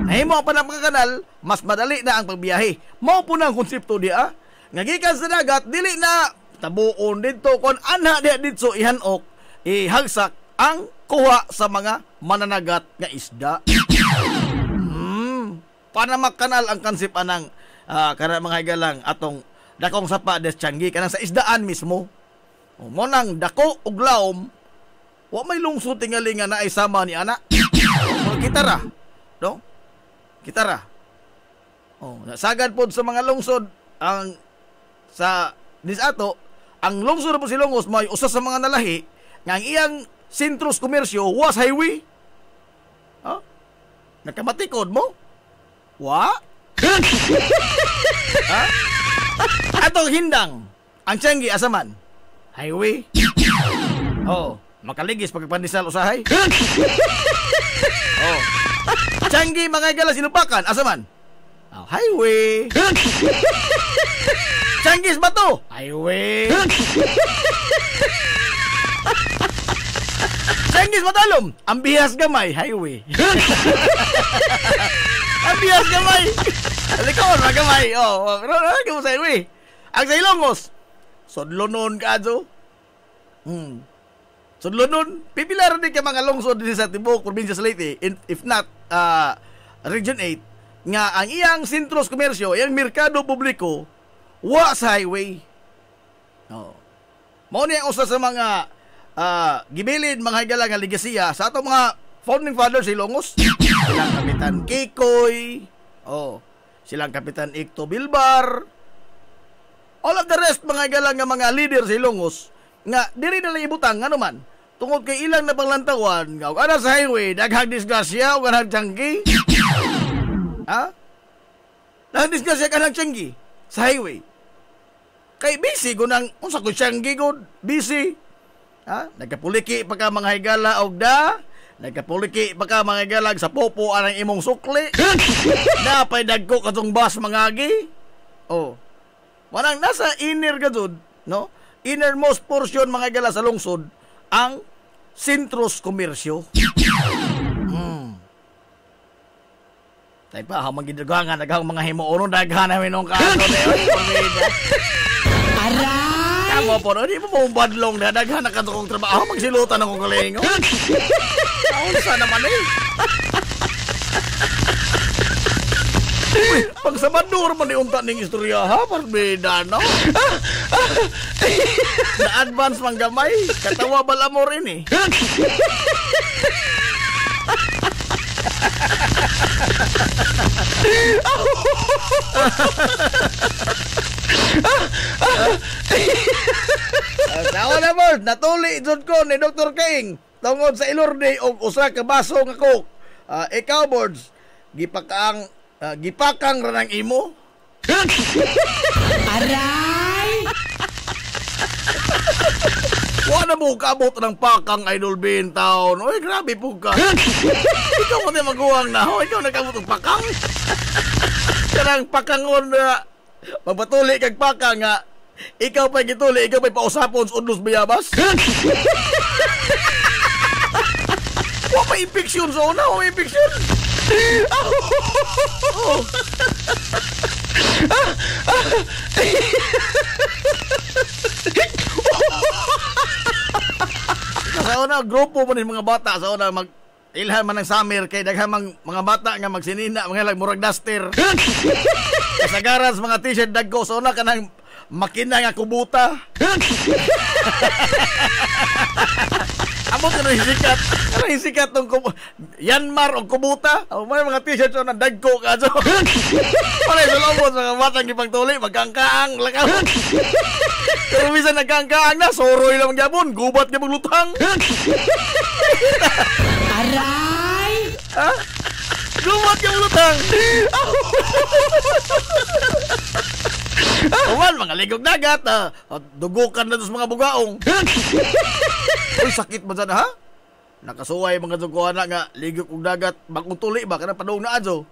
Nahimo ang Panama Canal, mas madali na ang pagbiyahe. Mao po na ang konsepto dia. Nga gikan sa dagat, dili na tabuon dito kon anha dia dito ihanok, ihagsak ang kuha sa mga mananagat nga isda. Panama Canal ang konsep anang kana mga higalang atong dakong sapa des Tianggi kanang sa isdaan mismo. Mo nang dako ug laom wa may lungsod tingali nga naay sama ni ana. Kitara, no? Kitara. Nasagad pod sa mga lungsod ang sa disato ang lungsod po Silongos may usa sa mga nalahi nga ang iyang sentros komersyo was highway. Nakamatikod mo? Wa? Ha? Atong hindang. Ang Tianggi asaman? Highway? Oh, makaligis pagpandisal usahay? Oh. Tianggi mga higala sinupakan, asaman? Oh, highway. Tianggis Bato, highway. Tianggis Matalom, Ambihas Gamay, highway. Ambihas Gamay. Alikon, Gamay. Oh, ano sa highway? Ang sa Ilongos, Sodlonon ka, Jo. Sodlonon, pipilaran din ka mga lungsod din sa Tibok, Provincia sa Leyte, if not, Region 8, nga ang iyang sentros komersyo, iyang merkado publiko, wa sa highway. Oh. Mao ni ang usa sa mga gibilid mga higala nga ligasiya sa atong mga founding fathers sa Ilongos. Silang Kapitan Kikoy, silang Kapitan Icto Bilbar. All of the rest mga higala nga mga leader sa Ilongos nga diri na lang ibutang ano man tungod kay ilang na panglantawan nga ana sa highway daghang disgrasya ug daghang Tianggi. Ha? Daghang disgrasya kanang Tianggi sa highway. Kay busy ko nang unsa ko Tianggi ko busy. Ha? Nagkapuliki pa ka mga higala og da, nagkapuliki pa ka mga higala sa popo anang imong sukli. Napay dagko katong bus mangagi. Oh. Wanang nasa inner gadud, no? Innermost portion mga higala sa lungsod ang sentros komersyo. Tay pa hamang gidugangan daghang mga himuon daghan na minong kaano de. Aray! Kamu po, di mo mong badlong na daghan na katukong trabaho, magsilutan akong kalingo. Kaunsa naman eh. Uy, pag sa Madur mo ni unta ning istorya ha, parbida no? Na-advance mang gamay, katawa balamor ini. Sao na mo, natuli jud ko ni Dr. King tungod sa Ilorde og usa ka baso nga coke. Ikaw boards, gipakang ra nang imo. Aray! Wala mo kabot ng pakang Idol Bean Town. Uy, grabe po ka. Ikaw mo din maguwang na. Ikaw nagkabot ng pakang. Karang pakangon na magpatuli kag pakang nga. Ikaw pa'y gituli, ikaw pa'y pausapon sa unlos bayabas. Huwag pa infeksyon sa una, huwag infeksyon. Sa una, grupo mo ni mga bata sa una ilhan man ng summer kay daghang mga bata nga magsinina mga murag duster. Kasagaran sa mga t-shirt dagko sa una kanang makina nga kubuta. Amo ka na hisikat. Ano hisikat ng Yanmar o kubuta? May mga t-shirt na dagko ka. Panay sa lobos, mga batang ipagtuli, magkangkaang, lakaw. Pero minsan nagkangkaang na, soroy lang gyapon, gubat niya maglutang. Aray! Ha? Gubat niya maglutang. Uman, mga ligog dagat, dugukan na sa mga bugaong. Uy, sakit ba dyan, ha? Nakasuway mga duguan na nga, ligog og dagat, bakong tuli ba? Kanang padung na adyo.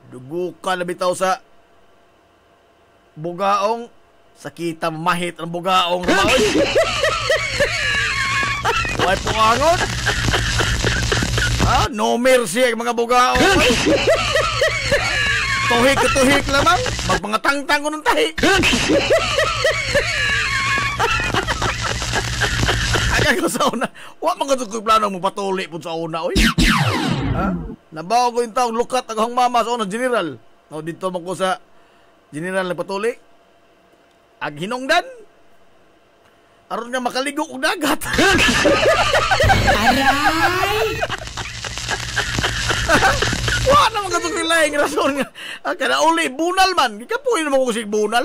Dugukan na bitaw sa bugaong, sakita mahit ang bugaong na maoy. Huwag pungangon. Ha? No mercy ang mga bugaong. Tuhik lamang. Magpangatang-tang ko ng tahi. Agad ko sa una. Huwag mga tukoy plano mo patuli po sa una, oy. Ha? Nabawa ko yung taong lukat ang mama sa una, general. O, dito mo ko sa general na patuli. Ag hinungdan. Aron nga makaligo og dagat. Aray! Wala naman ka itong laing rason nga. Kada uli, bunal man. Ikapoy naman ko si bunal.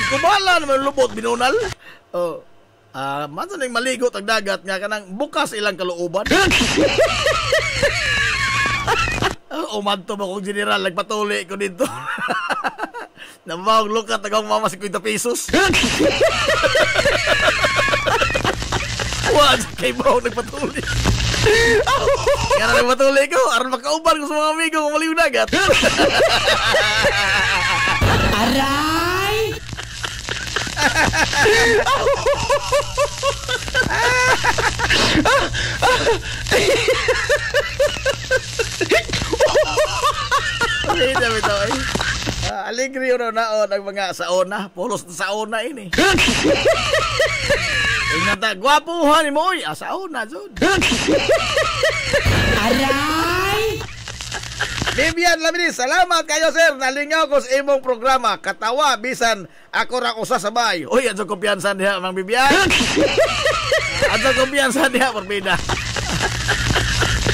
Kumala naman lubot, binunal. Mansan yung maligot ang dagat nga kanang bukas ilang kalooban. Umanto mo kong general, nagpatuli ko dito. Namawag lukat, nagawang mama 50 pesos. Wag, kay Bao nagpatuli. Kaya na nagpatuli ko, aron makauban ko sa mga amigo kung maliw dagat. Aray! Ay, dami to eh. Aligri yun naon ang mga saona. Pulos na saona ini. Ingata, gwapuhan mo oy. Saona, Jod. Aray! Bibian Laminis, salamat kayo sir. Nalingaw ko sa imong programa. Katawa, bisan ako ra usa sa bahay. Uy, adyo kumpiyansa diha, Mang Bibian. Adyo kumpiyansa diha, Morbida.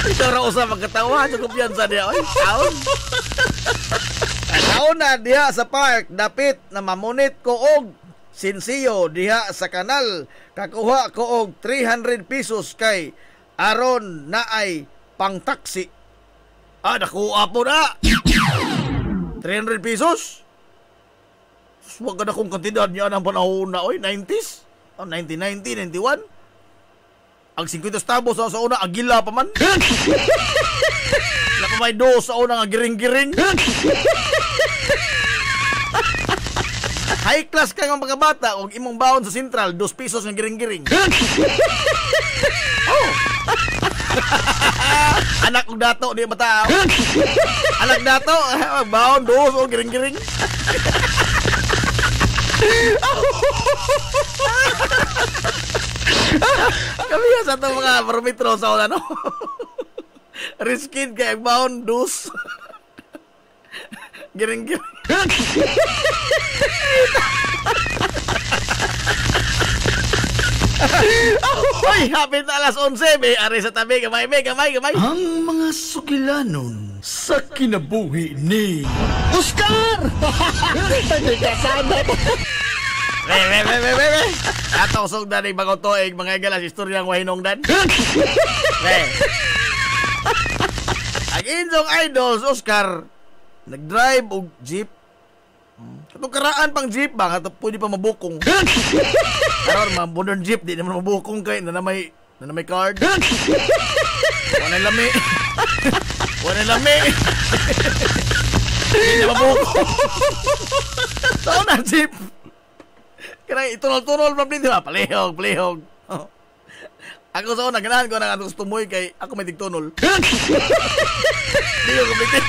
Ito ra usa magkatawa, adyo kumpiyansa diha. Uy, taon. Taon na diha sa park, dapit na mamunit ko og sinsiyo diha sa kanal. Kakuha ko og 300 pesos kay aron na ay pang taksi. Nakuha po na. 300 pesos? Huwag ka na kong kantidad niya ng panahon na, oy, 90s? 1990, 91? Ang 50 tabos sa una, agila pa man. Nakamay do sa una nga giring-giring. High class ka ng mga bata, kung imong baon sa Central, 2 pesos ng giring-giring. Oh! Anak kong dato, di matao. Anak dato, baon, 2 o giring-giring. Kami yan sa itong mga parametro sa una, no? Riskin kaya baon, 2. Giring-giring. Hoy, hapit na alas 11. May ari sa tabi. Gamay. Ang mga sukilanon sa kinabuhi ni Oscar! Ato usog na ni bagong toig mga galas istoryang wahinongdan. Ang inyong idols, Oscar, nag-drive og jeep. Katong karaan pang jeep ba? Kato pwede pa mabukong. Karon mga modern jeep, di naman mabukong kay na may card. Wala lami. Hindi na mabukong. Saan na jeep? Kaya itunol-tunol pa din, palihog. Ako sa una, ganahan ko na katong tumoy kay ako may tigtunol. Di ko kumitin.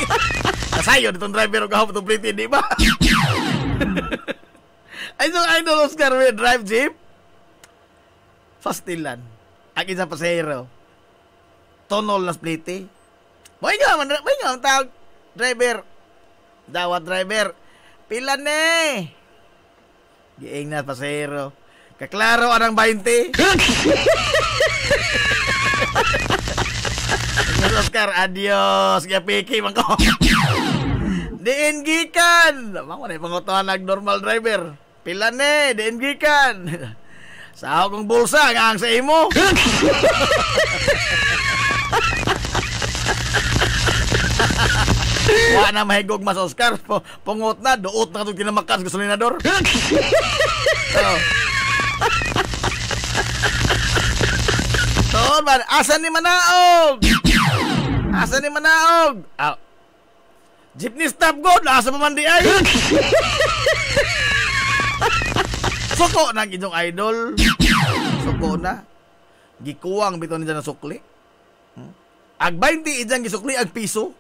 Kasayo, ditong driver ko itong pliti, di ba? Ay, so idol Oscar, may drive jeep. Fastilan. Ang isang pasahero. Tonol na pliti. May nga, ang tawag. Driver. Dawat driver. Pila ne. Giing na pasahero. Kaklaro anang 20. Oscar, adios. Kaya piki man ko. Diin gikan. Mga na pangutuhan ng normal driver. Pila ne, diin gikan. Sa akong bulsa, nga ang sa imo. Wa na mahigog mas Oscar. Pungot na, duot na itong kinamakas sa gasolinador. Toon man, asan ni Manaog? Jeepney stop go, nasa pa man di ay. Suko na inyong idol. Suko na. Gikuwang bito niya na sukli. Ag 20 ijang gisukli ag piso.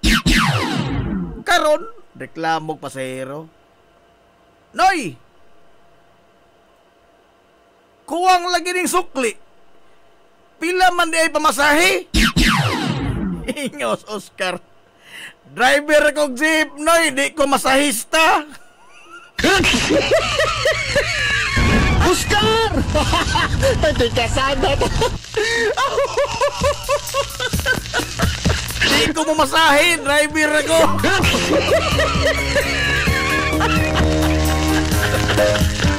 Karon, reklamog pasahero. Noy! Kuwang lagi ning sukli. Pila man di ay pamasahe? Ingos, Oscar. Driver kong jeep, noy, di ko masahista. Oscar! Hindi ka sana. Di ko mamasahe, driver ako.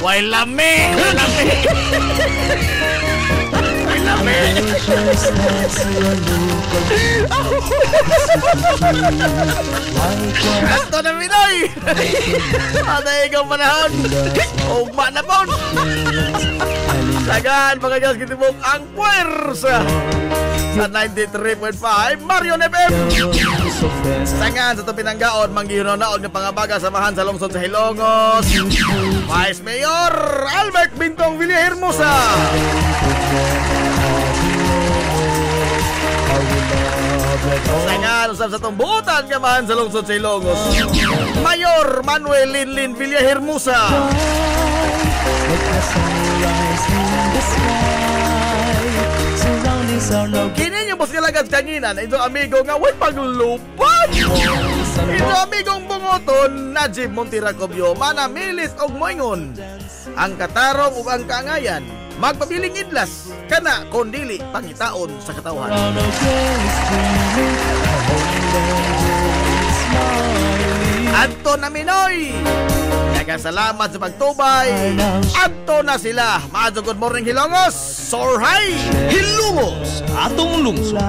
Way lami. Ato na Pinoy! Patay ikaw panahon! Ugma na po! Sagan, mga Diyos, kitibok ang puwersa sa 93.5 Marion FM. Sangan sa ito pinanggaon, manggihunaon ng pangabaga samahan sa lungsod sa Hilongos. Vice Mayor Albert Bintong Villahermosa. Sangan usap sa tumbutan kamahan sa lungsod sa Hilongos. Mayor Manuel Linlin Villahermosa. Kini niyo po silagad kanginan, ito amigo nga way paglupad. Ito amigong bungoton, Najib Montiracobio, manamilis og moingon. Ang katarong ug ang kaangayan, magpabiling idlas, kana kondili pangitaon sa katawhan. Anto na Minoy, salamat sa pagtubay. Anto na sila. Maadto good morning Hilongos. Sorhay Hilongos, atong lungsod.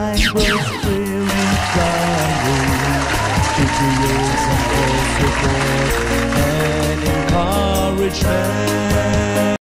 encouragement.